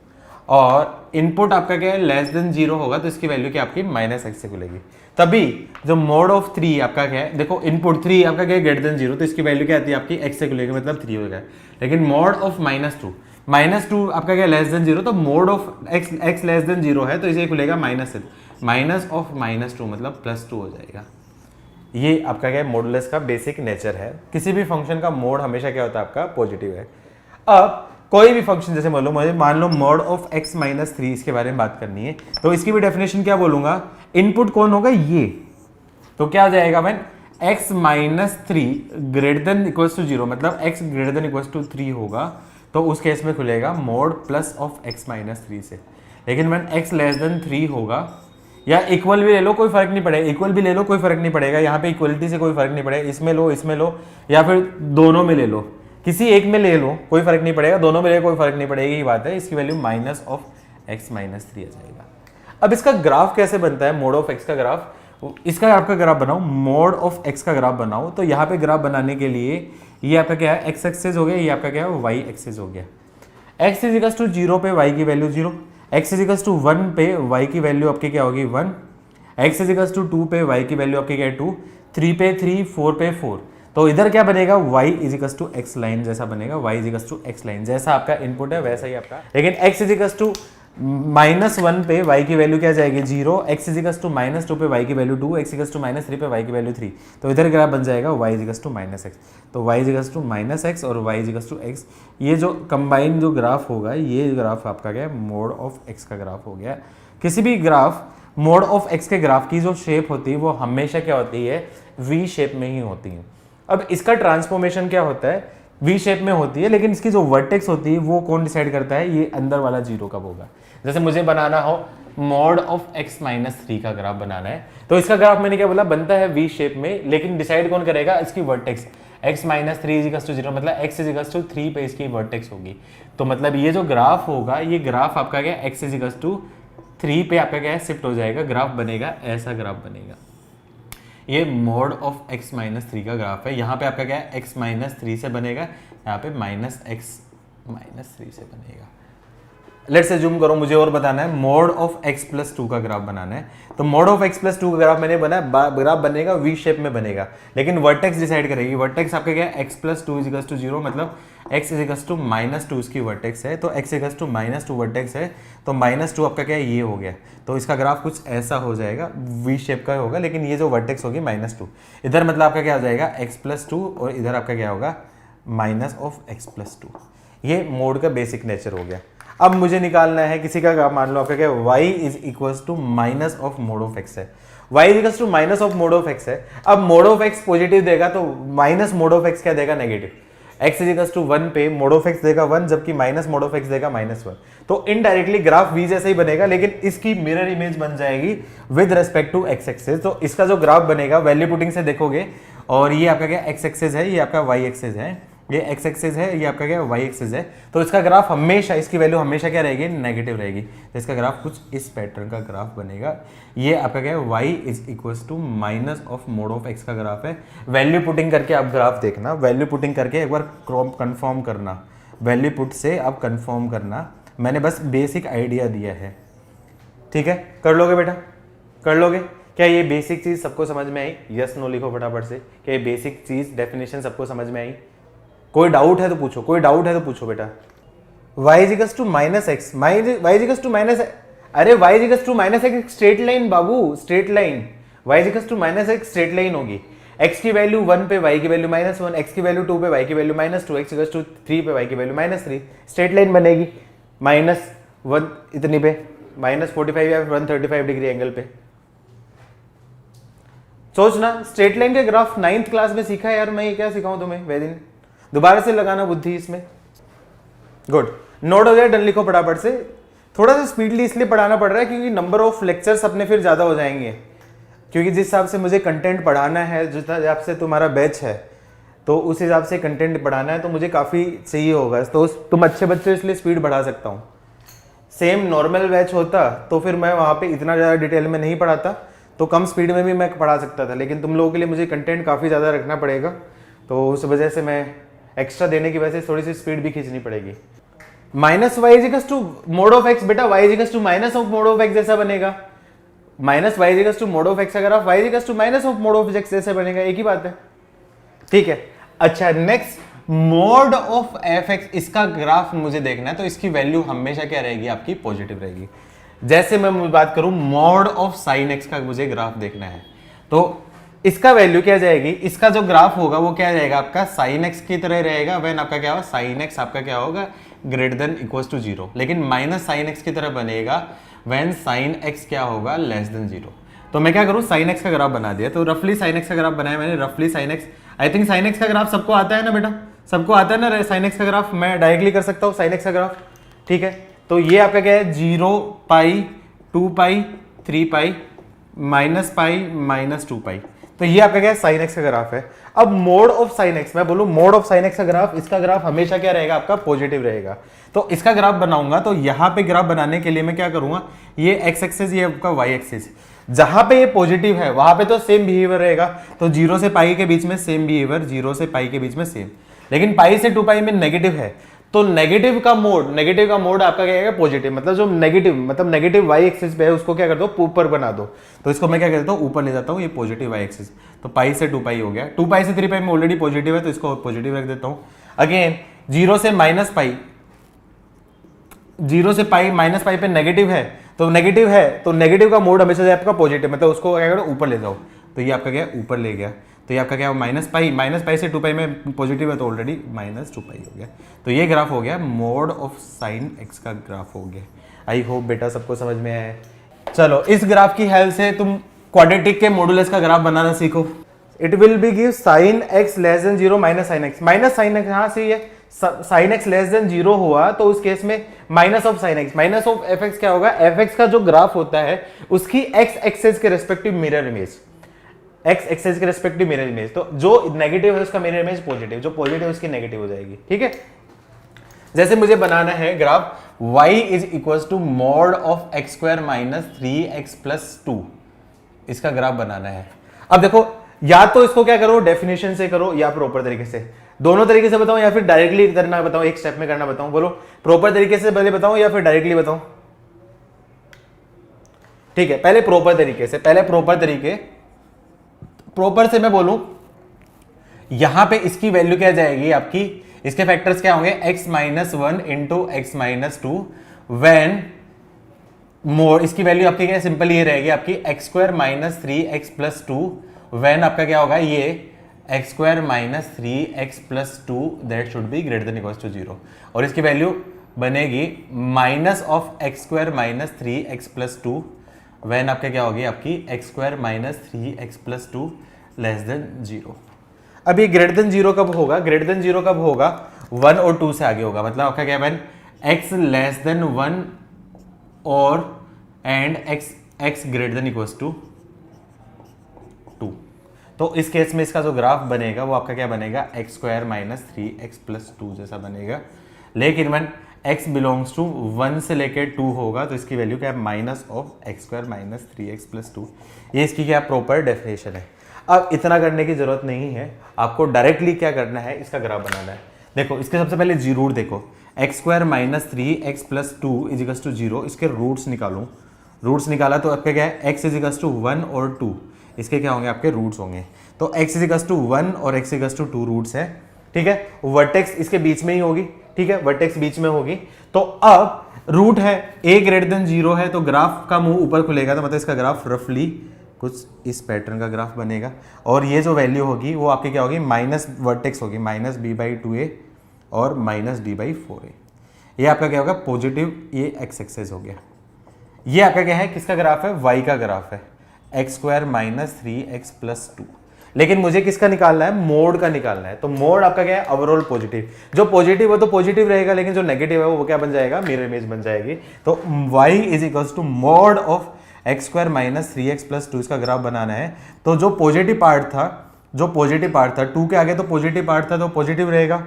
और इनपुट आपका क्या है लेस देन 0 होगा तो इसकी वैल्यू क्या आपकी माइनस एक्स से खुलेगी। तभी जो मोड ऑफ 3 आपका क्या है, देखो इनपुट 3 आपका क्या है ग्रेटर देन 0 तो इसकी वैल्यू क्या आती है आपकी एक्स से खुलेगी, मतलब 3 हो गया। लेकिन मोड ऑफ -2 आपका क्या लेस देन 0 तो mod of x less than 0 है तो इसे खुलेगा माइनस से, माइनस ऑफ -2 मतलब +2 हो जाएगा। ये आपका क्या है मॉडुलस का बेसिक नेचर है। किसी भी फंक्शन का मोड हमेशा क्या होता है आपका पॉजिटिव है। अब कोई भी फंक्शन जैसे मुझे मान लो मोड ऑफ x माइनस 3 इसके बारे में बात करनी है तो इसकी भी डेफिनेशन क्या बोलूंगा, इनपुट कौन होगा ये, तो क्या हो जाएगा man x minus 3 greater than equals to 0 मतलब x greater than equals to 3 होगा तो उस केस में खुलेगा mod plus of x minus 3 से। लेकिन मैन x लेस देन 3 होगा या इक्वल भी ले लो कोई फर्क नहीं पड़ेगा, इक्वल भी ले लो कोई फर्क नहीं पड़ेगा, यहाँ पे इक्वलिटी से कोई फर्क नहीं पड़ेगा, इसमें लो या फिर दोनों में ले लो, किसी एक में ले लो कोई फर्क नहीं पड़ेगा, दोनों में ले कोई फर्क नहीं पड़ेगा, ये बात है। इसकी value minus of x minus 3 आ जाएगा। अब इसका ग्राफ कैसे बनता है मोड ऑफ x का ग्राफ, इसका आपका ग्राफ बनाओ, मोड ऑफ x का ग्राफ बनाओ तो यहाँ पे ग्राफ बनाने के लिए ये आपका क्या है x एक्सिस हो गया, ये आपका क्या है y एक्सिस हो गया। x इज इक्वल टू 0 पे y की value 0, x is equal to 1 पे y की वैल्यू आपकी क्या होगी 1, x इज इक्वल टू 2 पे y की वैल्यू आपकी क्या है 2, 3 पे 3, 4 पे 4, तो इधर क्या बनेगा y is equal to x line जैसा बनेगा, y is equal to x line जैसा आपका इनपुट है वैसा ही आपका। लेकिन x इज इक्वल टू -1 पे y की वैल्यू क्या जाएगी 0, x इज इक्वल टू -2 पे y की वैल्यू 2, x इक्वल टू -3 पे y की वैल्यू 3, तो इधर ग्राफ बन जाएगा y is equal to -x, तो y is equal to -x और y is equal to x, ये जो कंबाइन जो ग्राफ होगा ये ग्राफ आपका क्या है मोड ऑफ x का ग्राफ हो गया। किसी भी ग्राफ मोड ऑफ x के ग्राफ की जो शेप होती है वो हमेशा क्या होती है v शेप में ही होती है। अब इसका ट्रांसफॉर्मेशन क्या होता है v शेप में होती है, लेकिन इसकी जो वर्टेक्स होती है वो कौन डिसाइड करता है, ये अंदर वाला 0 कब होगा। जैसे मुझे बनाना हो मोड ऑफ x माइनस 3 का ग्राफ बनाना है तो इसका ग्राफ मैंने क्या बोला बनता है v शेप में, लेकिन डिसाइड कौन करेगा इसकी वर्टेक्स, x माइनस 3 इज 0 मतलब x इज 3 पे इसकी वर्टेक्स होगी। तो मतलब ये जो ग्राफ होगा ये ग्राफ आपका क्या x इज 3 पे आपका क्या है शिफ्ट हो जाएगा, ग्राफ बनेगा ऐसा ग्राफ बनेगा। ये मोड ऑफ x माइनस 3 का ग्राफ है। यहाँ पे आपका क्या है x माइनस 3 से बनेगा, यहाँ पे माइनस x माइनस 3 से बनेगा। लेट्स अज्यूम करो मुझे और बताना है मोड ऑफ x प्लस 2 का ग्राफ बनाना है, तो मोड ऑफ x प्लस 2 का ग्राफ मैंने बनाया, ग्राफ बनेगा v शेप में बनेगा, लेकिन वर्टेक्स डिसाइड करेगी। वर्टेक्स आपका क्या है x प्लस 2 इज 0 मतलब x इज इक्वल टू -2 इसकी वर्टेक्स है, तो x इक्वल टू -2 वर्टेक्स है तो -2 आपका क्या है ये हो गया, तो इसका ग्राफ कुछ ऐसा हो जाएगा v शेप का होगा, लेकिन ये जो वर्टेक्स होगी -2 इधर मतलब आपका क्या हो जाएगा x प्लस 2 और इधर आपका क्या होगा माइनस ऑफ x प्लस 2। ये मोड का बेसिक नेचर हो गया। अब मुझे निकालना है किसी का ग्राफ, मान लो आपका क्या y is equal to minus of mod of x है, y is equal to minus of mod of x है। अब मोड ऑफ x पॉजिटिव देगा तो माइनस मोड ऑफ x क्या देगा negative, x is equal to 1 पे मोड ऑफ x देगा 1 जबकि माइनस मोड ऑफ x देगा -1, तो इनडायरेक्टली ग्राफ v जैसा ही बनेगा, लेकिन इसकी मिरर इमेज बन जाएगी with respect to x axis. तो इसका जो ग्राफ बनेगा वैल्यू पुटिंग से देखोगे, और ये आपका क्या x एक्सिस है, ये आपका y एक्सिस है, ये x एक्सिस है, ये आपका क्या y एक्सिस है, तो इसका ग्राफ हमेशा इसकी वैल्यू हमेशा क्या रहेगी नेगेटिव रहेगी, तो इसका ग्राफ कुछ इस पैटर्न का ग्राफ बनेगा। ये आपका क्या है y is equals to minus of mod of x का ग्राफ है। वैल्यू पुटिंग करके आप ग्राफ देखना, वैल्यू पुटिंग करके एक बार कंफर्म करना, वैल्यू पुट से आप कंफर्म करना, मैंने बस बेसिक आइडिया दिया है, ठीक है। कर लोगे बेटा, कर लोगे क्या ये बेसिक चीज सबको समझ में आई, यस नो लिखो फटाफट से, क्या ये बेसिक चीज डेफिनेशन सबको समझ में आई। कोई डाउट है तो पूछो, कोई डाउट है तो पूछो बेटा। y is equal to minus x, y is equal to minus, अरे y is equal to minus x straight line बाबू, straight line, y is equal to minus x straight line होगी। x की वैल्यू 1 पे y की वैल्यू -1, x की वैल्यू 2 पे y की वैल्यू -2, x इक्वल टू 3 पे y की वैल्यू -3, स्ट्रेट लाइन बनेगी -1 इतनी पे -45 या 135 डिग्री एंगल पे। सोचना स्ट्रेट लाइन के ग्राफ 9th क्लास में सीखा है यार, मैं ये क्या सिखाऊं तुम्हें वेदिन, दोबारा से लगाना बुद्धि इसमें। गुड, नोट हो गया, डन लिखो फटाफट से। थोड़ा सा स्पीडली इसलिए पढ़ाना पड़ रहा है क्योंकि नंबर ऑफ लेक्चर्स अपने फिर ज्यादा हो जाएंगे, क्योंकि जिस हिसाब से मुझे कंटेंट पढ़ाना है, जिस हिसाब से तुम्हारा बैच है तो उस हिसाब से कंटेंट पढ़ाना है, तो मुझे काफ़ी चाहिए होगा, तो तुम अच्छे बच्चे इसलिए स्पीड बढ़ा सकता हूँ। सेम नॉर्मल बैच होता तो फिर मैं वहाँ पे इतना ज़्यादा डिटेल में नहीं पढ़ाता, तो कम स्पीड में भी मैं पढ़ा सकता था, लेकिन तुम लोगों के लिए मुझे कंटेंट काफ़ी ज़्यादा रखना पड़ेगा, तो उस वजह से मैं एक्स्ट्रा देने की वजह से थोड़ी सी स्पीड भी खींचनी पड़ेगी। Minus Y equals to mod of X, बेटा Y equals to minus of mod of X जैसा बनेगा। Minus Y equals to mod of X अगर आप Y equals to minus of mod of X जैसे बनेगा, एक ही बात है, ठीक है। अच्छा next, mod of F X, इसका ग्राफ मुझे देखना है, तो इसकी वैल्यू हमेशा क्या रहेगी आपकी, पॉजिटिव रहेगी। जैसे मैं बात करूं मोड ऑफ साइन एक्स का मुझे ग्राफ देखना है, तो इसका वैल्यू क्या जाएगी, इसका जो ग्राफ होगा वो क्या जाएगा आपका साइन एक्स की तरह रहेगा, व्हेन आपका क्या होगा साइन एक्स आपका क्या होगा ग्रेटर देन इक्वल्स टू 0, लेकिन माइनस साइन एक्स की तरह बनेगा व्हेन साइन एक्स क्या होगा लेस देन 0। तो मैं क्या करूं, साइन एक्स का ग्राफ बना दिया, तो रफली साइन एक्स का ग्राफ बनाया मैंने, रफली sine x, I think sine x का ग्राफ सबको आता है ना बेटा, सबको आता है ना साइन एक्स का ग्राफ, मैं डायरेक्टली कर सकता हूं साइन एक्स का ग्राफ, ठीक है। तो ये आपका क्या है 0 पाई 2 पाई 3 पाई माइनस पाई माइनस 2 पाई, तो ये आपका क्या है साइन एक्स का ग्राफ है। अब मोड ऑफ साइन एक्स, मैं बोलूं मोड ऑफ साइन एक्स का ग्राफ, इसका ग्राफ हमेशा क्या रहेगा आपका पॉजिटिव रहेगा। तो इसका ग्राफ बनाऊंगा, तो यहां पे ग्राफ बनाने के लिए मैं क्या करूंगा, ये एक्स एक्सिस, ये आपका वाई एक्सिस, जहां पे ये पॉजिटिव है वहां पे तो सेम बिहेवियर रहेगा, तो 0 से पाई के बीच में सेम बिहेवियर, 0 से पाई के बीच में सेम, लेकिन पाई से 2 पाई में नेगेटिव है, तो नेगेटिव का मोड आपका क्या है पॉजिटिव, मतलब जो नेगेटिव वाई एक्सिस पे है उसको क्या कर दो ऊपर बना दो, तो इसको मैं क्या करता हूँ ऊपर ले जाता हूँ, ये पॉजिटिव वाई एक्सिस, तो पाई से 2 पाई हो गया, 2 पाई से 3 पाई में ऑलरेडी पॉजिटिव है तो इसको पॉजिटिव रख देता हूँ। अगेन 0 से माइनस पाई, 0 से पाई माइनस पाई पे नेगेटिव है, तो नेगेटिव का मोड हमेशा आपका पॉजिटिव, मतलब उसको क्या करो ऊपर ले जाओ, तो ये आपका क्या ऊपर ले गया, तो ये आपका क्या माइनस पाई से 2 पाई में पॉजिटिव है तो ऑलरेडी माइनस 2 पाई हो गया, तो ये ग्राफ हो गया मोड ऑफ साइन एक्स का ग्राफ हो गया। आई होप बेटा सबको समझ में आया है। चलो इस ग्राफ की हेल्प से तुम क्वाड्रेटिक के मॉडुलस का ग्राफ बनाना सीखो। It will be give sine x less than 0 minus sine x, यहाँ से ये साइन एक्स लेस देन 0 हुआ तो उस केस में minus of sine x, minus of F x क्या होगा, एफ एक्स का जो ग्राफ होता है उसकी एक्स एक्सेस के respective mirror image, X axis के रेस्पेक्टिव मिरर इमेज, तो जो नेगेटिव है उसका मिरर इमेज पॉजिटिव, जो पॉजिटिव है उसकी नेगेटिव हो जाएगी, ठीक है। जैसे मुझे बनाना है graph y is equal to mod of x square minus 3x plus 2, इसका ग्राफ बनाना है। अब देखो या तो इसको क्या करो डेफिनेशन से करो या प्रॉपर तरीके से, दोनों तरीके से बताऊं या फिर डायरेक्टली करना बताऊं, एक स्टेप में करना बताऊं, बोलो प्रॉपर तरीके से पहले बताऊं या फिर डायरेक्टली बताऊं। ठीक है पहले प्रॉपर तरीके से, प्रॉपर से मैं बोलूं यहां पे इसकी वैल्यू क्या जाएगी आपकी, इसके फैक्टर्स क्या होंगे x minus 1 into x minus 2 when more, इसकी वैल्यू आपकी क्या सिंपल ये रहेगी आपकी x square minus 3x plus 2 when आपका क्या होगा ये x square minus 3x plus 2 that should be greater than equal to 0, और इसकी वैल्यू बनेगी minus of x square minus 3x plus 2 when आपका क्या होगी आपकी x square minus 3x plus 2 less than 0। अब ये ग्रेटर देन 0 कब होगा, ग्रेटर देन 0 कब होगा 1 और 2 से आगे होगा, मतलब आपका क्या है x लेस देन 1 और and x greater than equal to 2, तो इस केस में इसका जो ग्राफ बनेगा वो आपका क्या बनेगा x square minus 3x plus 2 जैसा बनेगा, लेकिन वन x बिलोंग्स टू 1 से लेकर 2 होगा तो इसकी वैल्यू क्या है minus of x square minus 3x plus 2, ये इसकी क्या प्रॉपर डेफिनेशन है। अब इतना करने की जरूरत नहीं है, आपको डायरेक्टली क्या करना है इसका ग्राफ बनाना है। देखो इसके सबसे पहले जी रूट देखो, x square minus 3x plus 2 is equals to 0, इसके रूट्स निकालूं, रूट्स निकाला तो आपका क्या है x इजिकल्स टू 1 और 2, इसके क्या होंगे आपके रूट्स होंगे, तो x इजिकल्स टू 1 और x इजिकल्स टू 2 रूट्स है, ठीक है। वर्टेक्स इसके बीच में ही होगी, ठीक है, वर्टेक्स बीच में होगी, तो अब रूट है a ग्रेटर देन 0 है तो ग्राफ का मुंह ऊपर खुलेगा, तो मतलब इसका ग्राफ रफली कुछ इस पैटर्न का ग्राफ बनेगा, और ये जो वैल्यू होगी वो आपकी क्या होगी माइनस वर्टेक्स होगी माइनस b/2a और माइनस d/4a, ये आपका क्या होगा पॉजिटिव, ये एक्स एक्सेस हो गया। ये आपका क्या है किसका ग्राफ है, y का ग्राफ है x square minus 3x plus 2, लेकिन मुझे किसका निकालना है मोड का निकालना है, तो मोड आपका क्या है ओवरऑल पॉजिटिव, जो पॉजिटिव है तो पॉजिटिव रहेगा, लेकिन जो नेगेटिव है वो क्या बन जाएगा मिरर इमेज बन जाएगी, तो y is equals to mod of x square minus 3x plus 2 इसका ग्राफ बनाना है, तो जो पॉजिटिव पार्ट था 2 के आगे तो पॉजिटिव पार्ट था तो पॉजिटिव रहेगा,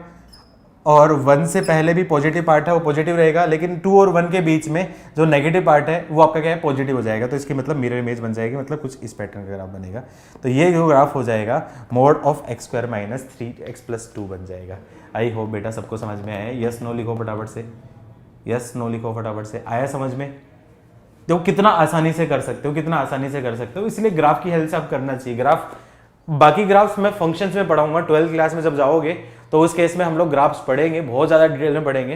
और 1 से पहले भी पॉजिटिव पार्ट है वो पॉजिटिव रहेगा, लेकिन 2 और 1 के बीच में जो नेगेटिव पार्ट है वो आपका क्या है पॉजिटिव हो जाएगा, तो इसकी मतलब मिरर इमेज बन जाएगी, मतलब कुछ इस पैटर्न का ग्राफ बनेगा, तो ये जो ग्राफ हो जाएगा mode of x square minus 3x plus 2 बन जाएगा। आई होप बेटा सबको समझ में आया, यस नो लिखो फटाफट से। यस नो लिखो फटाफट से। आया समझ में? तो कितना आसानी से कर सकते हो, कितना आसानी से कर सकते हो, इसलिए ग्राफ की हेल्प से आप करना चाहिए। ग्राफ, बाकी ग्राफ्स मैं फंक्शंस में पढ़ाऊंगा 12th क्लास में जब जाओगे, तो उस केस में हम लोग ग्राफ्स पढ़ेंगे, बहुत ज्यादा डिटेल में पढ़ेंगे।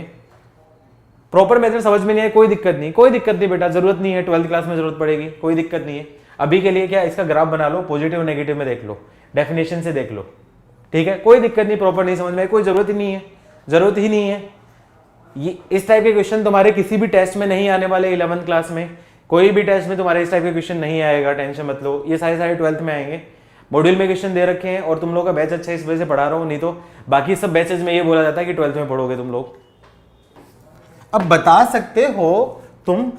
प्रॉपर मेथड समझ में नहीं है, कोई दिक्कत नहीं, कोई दिक्कत नहीं बेटा, जरूरत नहीं है, 12th क्लास में जरूरत पड़ेगी, कोई दिक्कत नहीं है। अभी के लिए क्या, इसका ग्राफ बना लो, पॉजिटिव नेगेटिव में देख लो, डेफिनेशन से देख लो, ठीक है, कोई दिक्कत नहीं, प्रॉपर नहीं समझ में, कोई जरूरत ही नहीं है, जरूरत ही नहीं है। ये इस टाइप के क्वेश्चन तुम्हारे किसी भी टेस्ट में नहीं आने वाले, 11th क्लास में कोई भी टेस्ट में तुम्हारे इस टाइप के क्वेश्चन नहीं आएगा, टेंशन मत लो। ये सारे 12th में आएंगे, मॉड्यूल में क्वेश्चन दे रखे हैं, और तुम लोग का बैच अच्छा है इस वजह से पढ़ा रहा हूँ, नहीं तो बाकी सब बैचेज में ये बोला जाता है कि 12th में पढ़ोगे तुम लोग। अब बता सकते हो तुम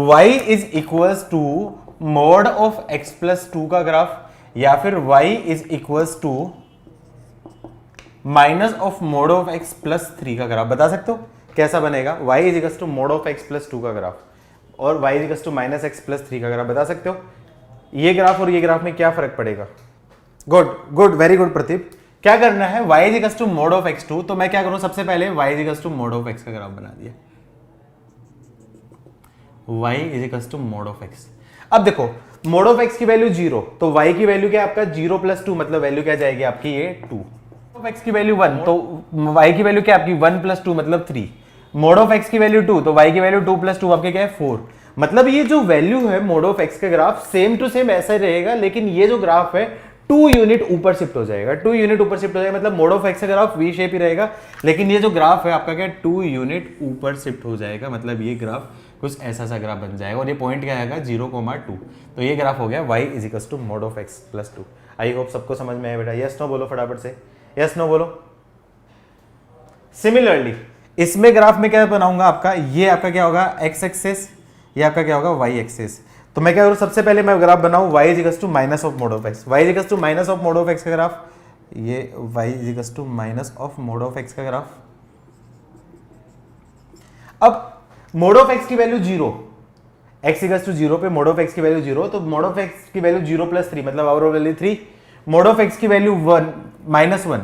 y is equals to mod of x plus 2 का ग्राफ, या फिर y is equals to minus of mod of x plus 3 का ग्राफ। बता सकते हो कैसा बनेगा? y is equals to mod of x plus 2 का ग्राफ और y is equals to minus x plus 3 का ग्राफ। बता सकते हो ये ग्राफ और ये ग्राफ में क्या फर्क पड़ेगा? Good good, very good Pradeep. क्या करना है? y is equals to mod of x2, तो मैं क्या करूं, सबसे पहले y is equals to mod of x का ग्राफ बना दिया, y is equals to mod of x। अब देखो मोड ऑफ x की वैल्यू 0, तो y की वैल्यू क्या है आपका 0 प्लस 2, मतलब वैल्यू क्या जाएगी आपकी ये 2। ऑफ x की वैल्यू 1, तो y की वैल्यू क्या है आपकी 1 प्लस 2 मतलब 3। मोड ऑफ x की वैल्यू 2, तो y की वैल्यू 2 प्लस 2 आपके क्या है 4। मतलब ये जो वैल्यू है मोड ऑफ x का ग्राफ सेम टू सेम ऐसा ही रहेगा, लेकिन ये जो ग्राफ है 2 यूनिट ऊपर शिफ्ट हो जाएगा, 2 यूनिट ऊपर शिफ्ट हो जाएगा, मतलब मोड ऑफ x का ग्राफ वी शेप ही रहेगा, लेकिन ये जो ग्राफ है आपका क्या 2 यूनिट ऊपर शिफ्ट हो जाएगा, मतलब ये ग्राफ कुछ ऐसा सा ग्राफ बन जाएगा, और ये पॉइंट क्या आएगा 0,2। तो ये ग्राफ हो गया y is equals to mod of x plus 2। I hope सबको समझ में आया बेटा, यस नो बोलो फटाफट से, यस नो बोलो। सिमिलरली इसमें ग्राफ में क्या बनाऊंगा आपका, ये आपका क्या होगा x एक्सिस, ये आपका क्या होगा y एक्सिस। तो मैं क्या करूं, सबसे पहले मैं ग्राफ बनाऊं y is equals to minus of mod of x, y is equals to minus of mod of x का ग्राफ, ये y is equals to minus of mod of x का ग्राफ। अब मोड ऑफ x की वैल्यू 0, x इक्वल्स टू 0 पे मोड ऑफ x की वैल्यू 0, तो मोड ऑफ x की वैल्यू 0 प्लस 3 मतलब overall value 3। Mod of x की वैल्यू 1 माइनस 1,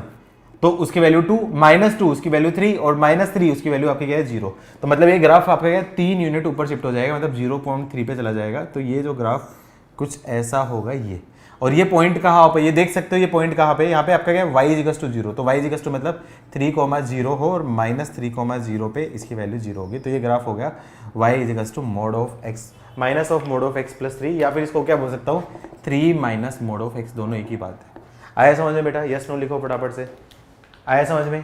तो उसकी वैल्यू 2, माइनस 2 उसकी वैल्यू 3, और माइनस 3 उसकी वैल्यू आपकी क्या है 0। तो मतलब ये ग्राफ आपका क्या 3 यूनिट ऊपर शिफ्ट हो जाएगा, मतलब 0.3 पे चला जाएगा। तो ये जो ग्राफ कुछ ऐसा होगा ये, और ये पॉइंट कहाँ पे, ये देख सकते हो ये पॉइंट कहाँ पे, यहाँ पे आपका क्या y इज इक्वल्स टू 0, तो y इज इक्वल्स टू मतलब 3,0 हो, और माइनस 3,0 पे इसकी वैल्यू 0 होगी। तो ये ग्राफ हो गया y is equals to mod of x minus of mod of x plus 3, या फिर इसको क्या बोल सकता हूँ 3 माइनस मोड ऑफ x, दोनों एक ही बात है। आया समझ में बेटा? यस नो लिखो फटाफट से। आया समझ में?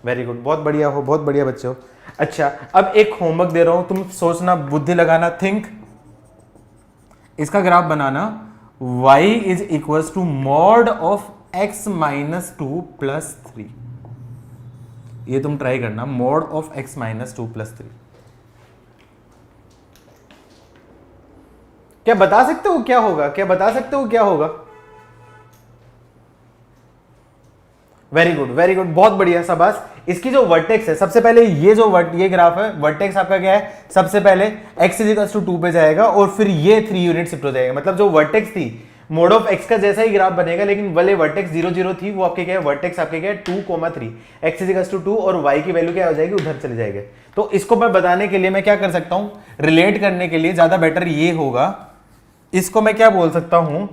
वेरी गुड, बहुत बढ़िया हो, बहुत बढ़िया बच्चे हो। अच्छा अब एक होमवर्क दे रहा हूं, तुम सोचना, बुद्धि लगाना, थिंक। इसका ग्राफ बनाना y is equals to mod of x minus 2 plus 3। ये तुम ट्राई करना, mod of x minus 2 plus 3। क्या बता सकते हो क्या होगा? क्या बता सकते हो क्या होगा? वेरी गुड, वेरी गुड, बहुत बढ़िया, शाबाश। इसकी जो वर्टेक्स है, सबसे पहले ये जो ये ग्राफ है, वर्टेक्स आपका क्या है, सबसे पहले x इज इक्वल्स टू 2 पे जाएगा, और फिर ये 3 यूनिट शिफ्ट हो जाएगा। मतलब जो वर्टेक्स थी मोड ऑफ x का जैसा ही ग्राफ बनेगा, लेकिन वाले वर्टेक्स 0 0 थी, वो आपके क्या है वर्टेक्स आपके क्या है 2,3, x इज इक्वल्स टू 2, और y की वैल्यू क्या हो जाएगी उधर चले जाएंगे। तो इसको मैं बताने के लिए मैं क्या कर सकता हूं, रिलेट करने के लिए ज्यादा बेटर ये होगा, इसको मैं क्या बोल सकता हूं,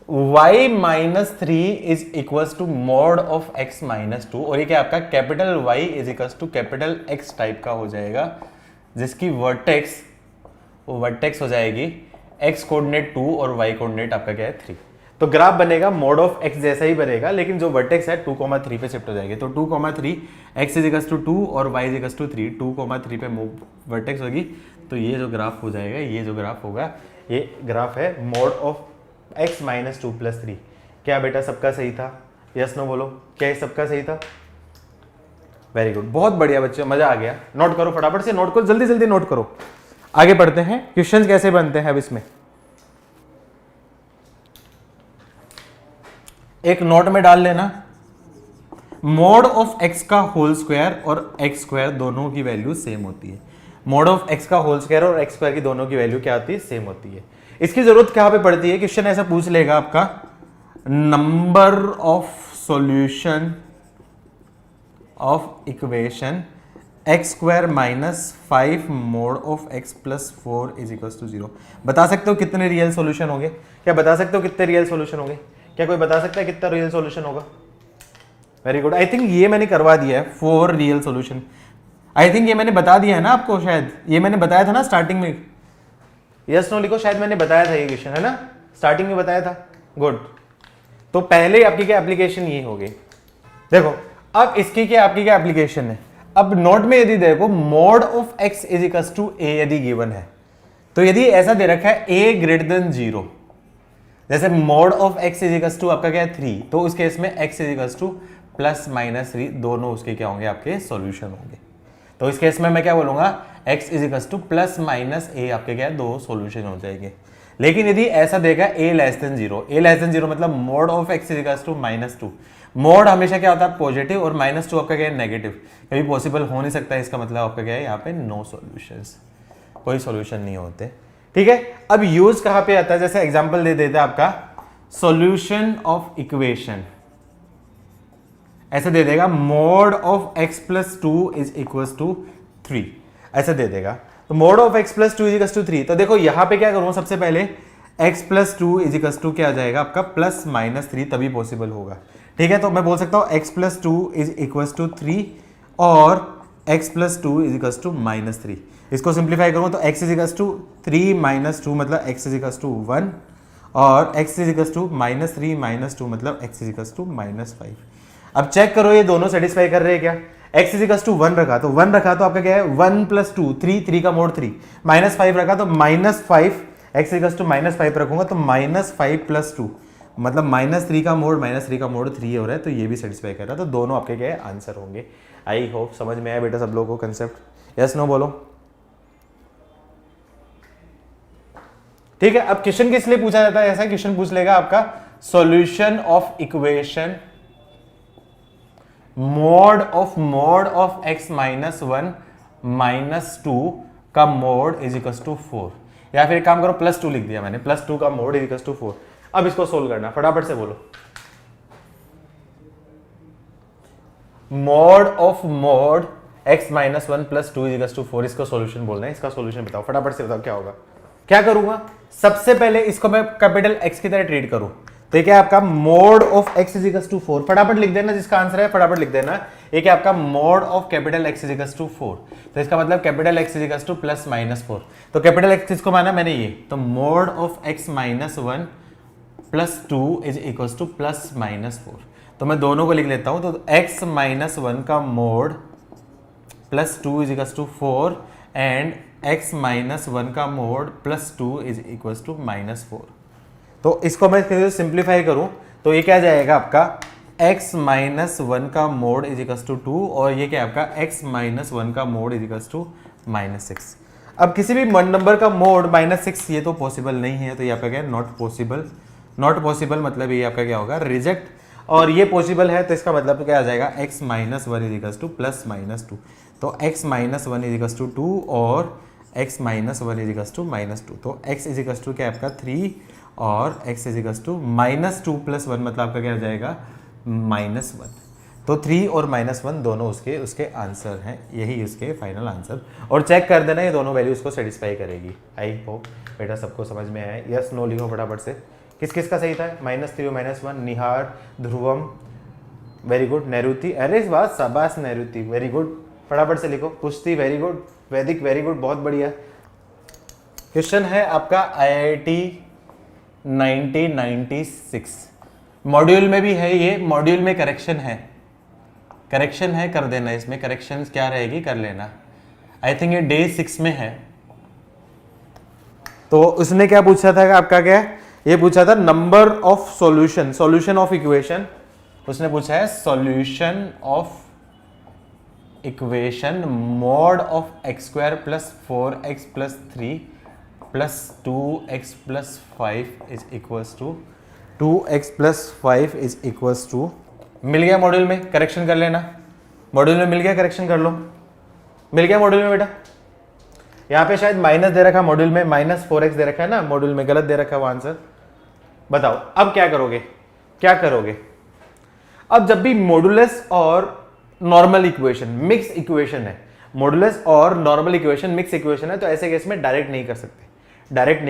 y minus 3 is equals to mod of x minus 2, और ये क्या आपका capital Y is equals to capital X type का हो जाएगा, जिसकी वर्टेक्स हो जाएगी x कोऑर्डिनेट 2 और y कोऑर्डिनेट आपका क्या है 3। तो ग्राफ बनेगा मॉड ऑफ x जैसा ही बनेगा, लेकिन जो वर्टेक्स है 2,3 पे शिफ्ट हो जाएगी। तो 2,3 x इज इक्वल्स टू 2 और y इज इक्वल्स टू 3, 2,3 पे वर्टेक्स होगी। तो ये जो ग्राफ हो जाएगा, ये जो ग्राफ होगा, ये ग्राफ है mod of x minus 2 plus 3। क्या बेटा सबका सही था? यस नो बोलो, क्या ये सबका सही था? वेरी गुड, बहुत बढ़िया बच्चों, मजा आ गया। नोट करो फटाफट से, नोट करो, जल्दी जल्दी नोट करो। आगे बढ़ते हैं, क्वेश्चंस कैसे बनते हैं अब इसमें। एक नोट में डाल लेना, मोड ऑफ x का होल स्क्वायर और x स्क्वायर दोनों की वैल्यू सेम होती है। मोड ऑफ x का होल स्क्वायर और x स्क्वायर की दोनों की वैल्यू क्या होती है? सेम होती है। इसकी जरूरत कहां पे पड़ती है? क्वेश्चन ऐसा पूछ लेगा आपका, number of solution of equation x square minus 5 mod of x plus 4 is equal to 0। बता सकते हो कितने रियल सॉल्यूशन होंगे? क्या बता सकते हो कितने रियल सॉल्यूशन होंगे? क्या कोई बता सकता है कितना रियल सॉल्यूशन होगा? Very good. आई थिंक ये मैंने करवा दिया है 4 रियल सॉल्यूशन। आई थिंक ये मैंने बता दिया है ना आपको, शायद ये मैंने बताया था ना स्टार्टिंग में। यस नो लिखो, शायद मैंने बताया था ये क्वेश्चन, है ना? स्टार्टिंग में बताया था। गुड। तो पहले आपकी क्या एप्लीकेशन ये होगी। देखो अब इसकी क्या आपकी क्या एप्लीकेशन है। अब नोट में यदि देखो mod of x is equal to A यदि गिवन है, तो यदि ऐसा दे रखा है ए ग्रेटर देन 0, जैसे mod of x is equal to आपका क्या है 3, तो उस केस में x is equal to plus minus 3 दोनों उसके क्या होंगे आपके सॉल्यूशन होंगे। तो इस केस में मैं क्या बोलूंगा, x is equal to plus minus A आपके क्या है दो सॉल्यूशन हो जाएंगे। लेकिन यदि ऐसा देगा a less than 0, a less than 0 मतलब mod of x is equal to -2। Mod हमेशा क्या होता है पॉजिटिव और -2 आपका क्या है नेगेटिव, कभी पॉसिबल हो नहीं सकता। इसका मतलब आपका क्या है यहाँ पे नो सॉल्यूशंस, कोई सॉल्यूशन नहीं होते। ठीक है, अब यूज कहाँ पे आता है, जैसे एग्जांपल दे देते हैं आपका सॉल्यूशन ऑफ इक्वेशन, ऐसे दे देगा mod of x plus 2 is equal to 3, ऐसे दे देगा। तो mod of x plus 2 is equal to 3, तो देखो यहां पे क्या करूंगा, सबसे पहले x plus 2 is equal to क्या आ जाएगा आपका प्लस माइनस 3, तभी पॉसिबल होगा। ठीक है, तो मैं बोल सकता हूं x plus 2 is equal to 3 और x plus 2 is equal to minus 3। इसको सिंप्लीफाई करूंगा तो x is equal to 3 minus 2 मतलब x इज इक्वल टू 1 और x is equal to minus 3 minus 2 मतलब x is equal to minus 5। अब चेक करो ये दोनों सेटिस्फाई कर रहे हैं क्या। x इज इक्वल टू 1 रखा तो 1 रखा तो आपका क्या है 1 प्लस 2 3, 3 का मोड 3, माइनस 5 रखा तो minus 5, x equal to minus 5 रखूंगा तो माइनस 5 प्लस 2 मतलब माइनस 3 का मोड 3 हो रहा है, तो ये भी सेटिस्फाई कर रहा है। तो दोनों आपके क्या है आंसर होंगे। आई होप समझ में आया बेटा सब लोगों को कंसेप्ट। यस नो बोलो। ठीक है, अब क्वेश्चन किस लिए पूछा जाता है, ऐसा क्वेश्चन पूछ लेगा आपका solution of equation mod of x minus 1 minus 2 का मोड इज इक्वल टू 4, या फिर एक काम करो प्लस 2 लिख दिया मैंने, प्लस 2 का मोड इज इक्वल टू 4। अब इसको सोल्व करना, फटाफट से बोलो। Mod x minus 1 plus 2 is equal to 4, इसका सॉल्यूशन बोलना है। इसका सॉल्यूशन बताओ, फटाफट से बताओ क्या होगा। क्या करूंगा, सबसे पहले इसको मैं कैपिटल X की तरह ट्रीट करूं, तो ये क्या आपका mod of x is equal to 4, फटाफट लिख देना जिसका आंसर है, फटाफट लिख देना। ये क्या आपका mod of capital X is equal to 4, तो इसका मतलब capital X is equal to plus minus 4। तो कैपिटल X किसको माना मैंने ये, तो mod of x minus 1 plus 2 is equal to plus minus 4। तो मैं दोनों को लिख लेता हूं, तो x माइनस 1 का mod plus 2 is equal to 4 and x minus 1 का mod plus 2 is equal to minus 4। तो इसको मैं सिंप्लीफाई करूं तो ये क्या जाएगा आपका x माइनस 1 का मोड इज इक्वल टू 2 और ये क्या आपका x माइनस 1 का mod is equal to minus 6। अब किसी भी नंबर का मोड माइनस 6 ये तो पॉसिबल नहीं है, तो ये आपका क्या है नॉट पॉसिबल। नॉट पॉसिबल मतलब ये आपका क्या होगा रिजेक्ट, और ये पॉसिबल है तो इसका मतलब क्या आ जाएगा x minus 1 is equal to plus minus 2। तो x minus 1 is equal to 2 और x minus 1 is equal to minus 2। तो x इज इक्वल टू क्या आपका 3 और x is equal to minus 2 plus 1 मतलब आपका क्या आ जाएगा माइनस 1। तो 3 और माइनस 1 दोनों उसके आंसर हैं, यही उसके फाइनल आंसर। और चेक कर देना ये दोनों वैल्यूज को सेटिस्फाई करेगी। आई होप बेटा सबको समझ में आया। यस नो लिखो फटाफट से। किस किस का सही था, -3 और -1, निहार, ध्रुवम, वेरी गुड, नैरुति, अरे इस बात शाबाश नैरुति, वेरी गुड, फटाफट से लिखो। कुश्ती, वेरी गुड, वैदिक, वेरी गुड, बहुत बढ़िया। क्वेश्चन है आपका IIT 1996 मॉड्यूल में भी है, ये मॉड्यूल में करेक्शन है कर देना, इसमें करेक्शंस क्या रहेगी कर लेना। आई थिंक ये डे 6 में है। तो उसने क्या पूछा था आपका, क्या ये पूछा था number of solution of equation. उसने पूछा है solution of equation mod of x square plus 4x plus 3 plus 2x plus 5 is equals to 2x plus 5 is equals to, मिल गया मॉड्यूल में, करेक्शन कर लेना। मॉड्यूल में मिल गया, करेक्शन कर लो। मिल गया मॉड्यूल में बेटा। यहाँ पे शायद माइनस दे रखा मॉड्यूल में, -4x दे रखा है ना मॉड्यूल में, गलत दे रखा है वो आंसर। बताओ अब क्या करोगे। अब जब भी मॉडुलस और नॉर्मल इक्वेशन मिक्स इक्वेशन है, मॉडुलस और नॉर्मल इक्वेशन मिक्स इक्वेशन है, तो ऐसे केस में डायरेक्ट नहीं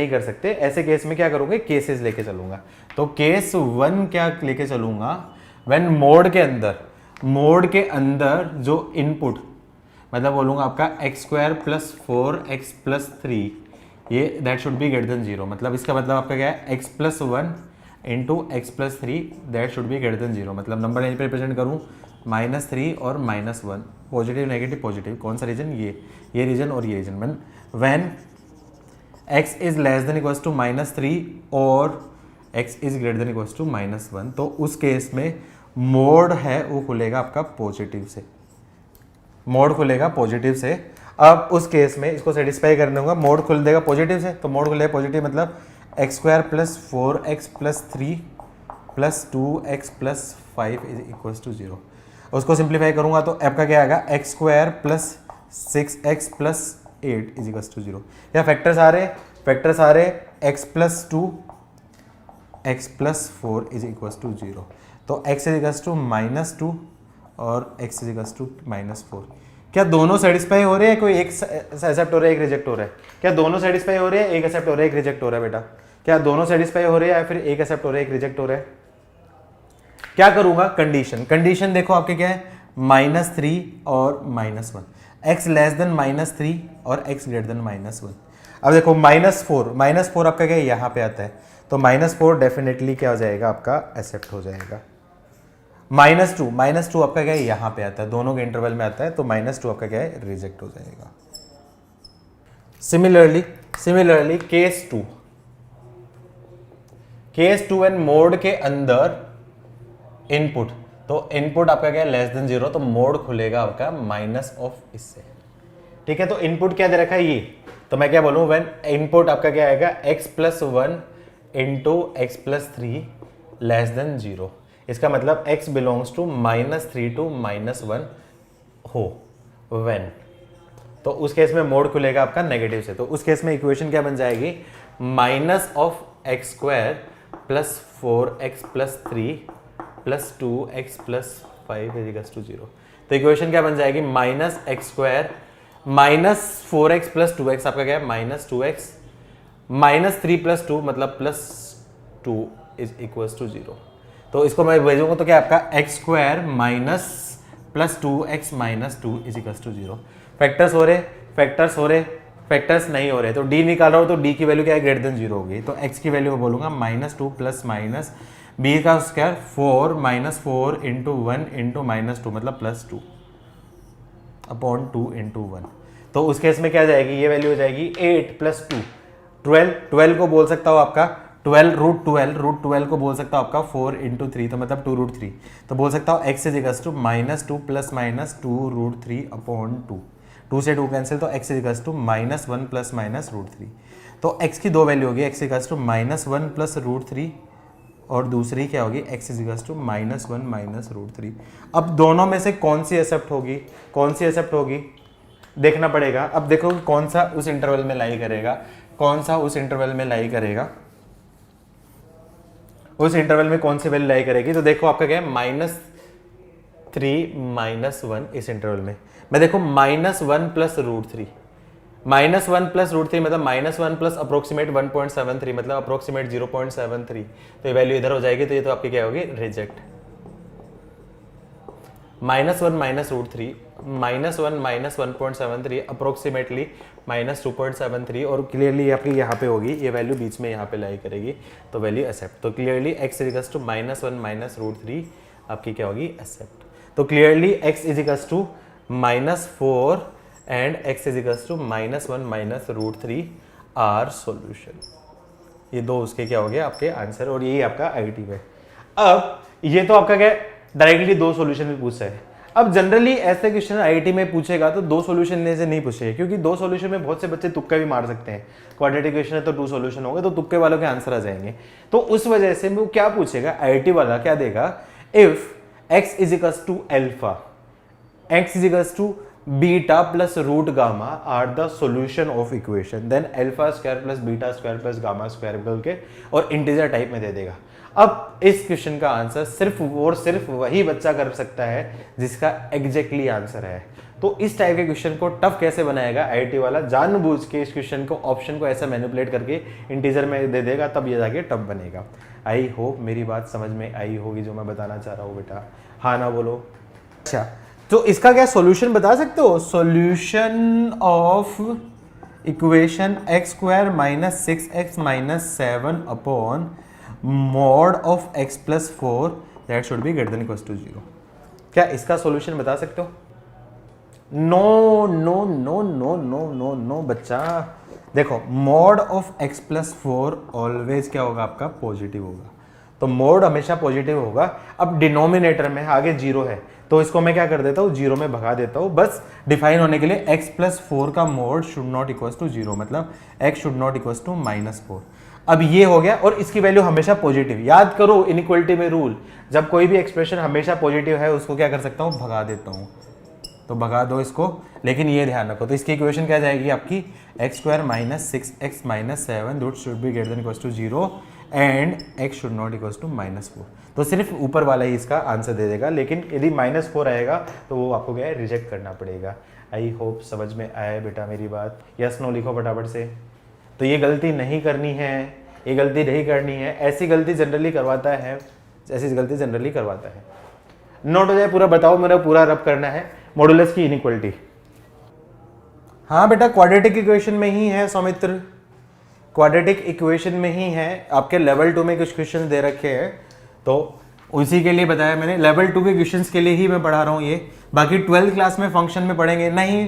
कर सकते। ऐसे केस में क्या करोगे, केसेस लेके चलूंगा। तो केस 1 क्या लेके चलूंगा, व्हेन मोड के अंदर जो इनपुट, मतलब बोलूंगा आपका x² + 4x + 3, ये that should be greater than 0। मतलब इसका मतलब आपका क्या है, x + 1 × x + 3 that should be greater than 0। मतलब नंबर लाइन पे रिप्रेजेंट करूँ -3 और -1, पॉजिटिव नेगेटिव पॉजिटिव, कौन सा रीजन, ये रीजन और ये region. When x is less than equals to -3 और x is greater than equals to -1, तो उस केस में मोड है वो खुलेगा आपका पॉजिटिव से, मोड खुलेगा पॉजिटिव से। अब उस केस में इसको सेटिस्फाई करने होगा, मोड खुल देगा पॉजिटिव से, तो मोड खुलेगा पॉजिटिव मतलब x² + 4x + 3 + 2x + 5 is equals to 0। उसको सिंप्लीफाई करूंगा तो आपका क्या आएगा, x² + 6x + 8 is equals to 0। या फैक्टर्स आ रहे x + 2 x + 4 is equals to 0। तो x इज इक्वल्स टू -2 और x इज इक्वल्स टू -4। क्या दोनों सेटिस्फाई हो रहे हैं, कोई एक एक्सेप्ट हो रहा है, एक रिजेक्ट हो रहा है? क्या दोनों सेटिस्फाई हो रहे हैं, एक एक्सेप्ट हो रहा है, एक रिजेक्ट हो रहा है? बेटा क्या दोनों सेटिस्फाई हो रहे हैं या फिर एक एक्सेप्ट हो रहा है, एक रिजेक्ट हो रहा है? क्या करूंगा, कंडीशन देखो आपके क्या है, -3 और -1, x लेस देन -3 और x ग्रेटर देन -1। अब देखो -4 आपका क्या है, यहाँ पे आता है, तो -4 डेफिनेटली क्या हो जाएगा, आपका एक्सेप्ट हो जाएगा। -2 आपका क्या है, यहाँ पे आता है, दोनों के इंटरवल में आता है, तो -2 आपका क्या है, रिजेक्ट हो जाएगा। सिमिलरली केस 2 एंड मोड के अंदर इनपुट, तो इनपुट आपका क्या है, लेस देन 0, तो मोड खुलेगा आपका माइनस ऑफ इससे। ठीक है, तो इनपुट क्या दे रखा है, ये, तो मैं क्या बोलूं, व्हेन इनपुट आपका क्या आएगा, x + 1 × x + 3 लेस देन 0। इसका मतलब x बिलोंग्स टू -3 to -1 हो व्हेन, तो उस केस में मोड खुलेगा आपका नेगेटिव से। तो उस केस में इक्वेशन क्या बन जाएगी, -(x²) + 4x + 3 + 2x + 5 = 0। तो इक्वेशन क्या बन जाएगी, -(x²) -4x + 2x आपका क्या है, -2x, -3 + 2 मतलब +2 इज इक्वल्स टू 0। तो इसको मैं भेजूंगा तो क्या आपका x² - +2x - 2 is equals to 0। Factors हो रहे, फैक्टर्स नहीं हो रहे, तो d निकाल रहा हूं, तो d की वैल्यू क्या है, ग्रेटर देन 0 होगी। तो x की वैल्यू बोलूंगा -2 + b का स्क्वायर 4 - 4 × 1 × -2 मतलब +2 अपॉन 2 × 1। तो उस केस में क्या जाएगी, ये वैल्यू हो जाएगी 8 + 2 12 को बोल सकता हूँ आपका 12 को बोल सकता हूँ आपका 4 × 3, तो मतलब 2√3। तो बोल सकता हूँ x is equals to -2 + -2√3 upon 2, 2 से 2 कैंसिल, तो x इज इक्वल्स टू -1 + -√3। तो x की दो वैल्यू होगी, x इक्वल्स टू -1 + √3 और दूसरी क्या होगी, x इज इक्वल्स टू -1 - √3। अब दोनों में से कौन सी एक्सेप्ट होगी, देखना पड़ेगा। अब देखो कौन सा उस इंटरवल में लाई करेगा, उस इंटरवल में कौन सी वैल्यू लाई करेगी। तो देखो आपका क्या है, -3 - 1 इस इंटरवल में। मैं देखो -1 + √3, -1 + √3 मतलब -1 + अप्रोक्सीमेट 1.73 मतलब अप्रोक्सीमेट 0.73। तो ये वैल्यू इधर हो जाएगी, तो ये तो आपकी क्या होगी, रिजेक्ट। -1 - √3 -1 - 1.73 अप्रोक्सीमेटली -2.73 और क्लियरली आपकी यहाँ पे होगी, ये वैल्यू बीच में यहाँ पे लाई करेगी, तो वैल्यू एक्सेप्ट। तो क्लियरली x इज टू -1 - √3 आपकी क्या होगी, एक्सेप्ट। तो clearly x is to -4 and x is to -1 - √3 are solution. ये दो उसके क्या हो गए आपके आंसर, और यही आपका आईटी में। अब ये तो आपका क्या डायरेक्टली दो सॉल्यूशन भी पूछा है। अब जनरली ऐसे क्वेश्चन आईआईटी में पूछेगा तो दो सॉल्यूशन लेने से नहीं पूछेगा, क्योंकि दो सॉल्यूशन में बहुत से बच्चे तुक्का भी मार सकते हैं। क्वाड्रेटिक क्वेश्चन है तो 2 सॉल्यूशन होंगे, तो तुक्के वालों के आंसर आ जाएंगे। तो उस वजह से वो क्या पूछेगा, आईआईटी वाला क्या देगा, if x is equals to alpha, x is equals to beta plus root gamma are the solution of equation, then alpha square plus beta square plus gamma square बोल के और इंटीजर टाइप में दे देगा। अब इस क्वेश्चन का आंसर सिर्फ और सिर्फ वही बच्चा कर सकता है जिसका एग्जैक्टली आंसर है। तो इस टाइप के क्वेश्चन को टफ कैसे बनाएगा आईआईटी वाला, जानबूझ के इस क्वेश्चन को ऑप्शन को ऐसा मैनिपुलेट करके इंटीजर में दे देगा, तब ये जाके टफ बनेगा। आई होप मेरी बात समझ में आई होगी जो मैं बताना चाह रहा हूँ बेटा, हाँ ना बोलो। अच्छा, तो इसका क्या सॉल्यूशन बता सकते हो? Solution of equation x square minus 6x minus 7 upon mod of x plus 4 that should be greater than equal to 0। क्या इसका सॉल्यूशन बता सकते हो? No no no no no no no बच्चा, देखो mod of x plus 4 always क्या होगा आपका? पॉजिटिव होगा। तो मॉड हमेशा पॉजिटिव होगा। अब डिनोमिनेटर में आगे 0 है तो इसको मैं क्या कर देता हूँ? 0 में भगा देता हूँ, बस डिफाइन होने के लिए x प्लस 4 का mod should not equal to 0, मतलब x should not equal to -4। अब ये हो गया, और इसकी वैल्यू हमेशा पॉजिटिव। याद करो इनइक्वालिटी में रूल, जब कोई भी एक्सप्रेशन हमेशा पॉजिटिव है उसको क्या कर सकता हूँ? भगा देता हूँ। तो भगा दो इसको, लेकिन ये ध्यान रखो। तो इसकी इक्वेशन क्या जाएगी आपकी? X square minus 6x minus 7 that should be greater than equal to 0 and x should not equal to -4। तो सिर्फ ऊपर वाला ही इसका आंसर दे देगा, लेकिन यदि -4 आएगा तो वो आपको क्या है? रिजेक्ट करना पड़ेगा। आई होप समझ में आए बेटा मेरी बात। यस नो लिखो फटाफट से। तो ये गलती नहीं करनी है, ये गलती नहीं करनी है। ऐसी गलती जनरली करवाता है, ऐसी गलती जनरली करवाता है। नोट हो जाए पूरा, बताओ मेरा पूरा रब करना है। मॉडुलस की इनइक्वालिटी, हाँ बेटा क्वाड्रेटिक इक्वेशन में ही है सौमित्र, क्वाड्रेटिक इक्वेशन में ही है। आपके लेवल 2 में कुछ क्वेश्चन दे रखे हैं तो उसी के लिए बताया मैंने। लेवल 2 के क्वेश्चंस के लिए ही मैं पढ़ा रहा हूँ ये, बाकी 12th क्लास में फंक्शन में पढ़ेंगे नहीं,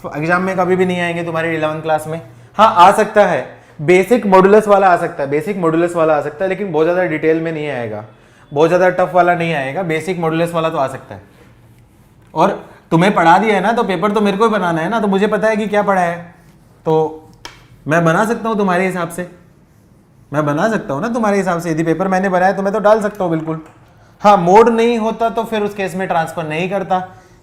एग्जाम में कभी भी नहीं आएंगे तुम्हारे 11th क्लास में। हाँ आ सकता है, बेसिक मॉडुलस वाला आ सकता है, बेसिक मॉडुलस वाला आ सकता है, लेकिन बहुत ज़्यादा डिटेल में नहीं आएगा, बहुत ज़्यादा टफ वाला नहीं आएगा। बेसिक मॉडुलस वाला तो आ सकता है। और तुम्हें पढ़ा दिया है ना, तो पेपर तो मेरे को ही बनाना है ना, तो मुझे पता है कि क्या पढ़ा है, तो मैं बना सकता हूँ तुम्हारे हिसाब से, मैं बना सकता हूँ ना तुम्हारे हिसाब से। यदि पेपर मैंने बनाया तो मैं तो डाल सकता हूँ बिल्कुल। हाँ मोड नहीं होता तो फिर उस केस में ट्रांसफर नहीं करता,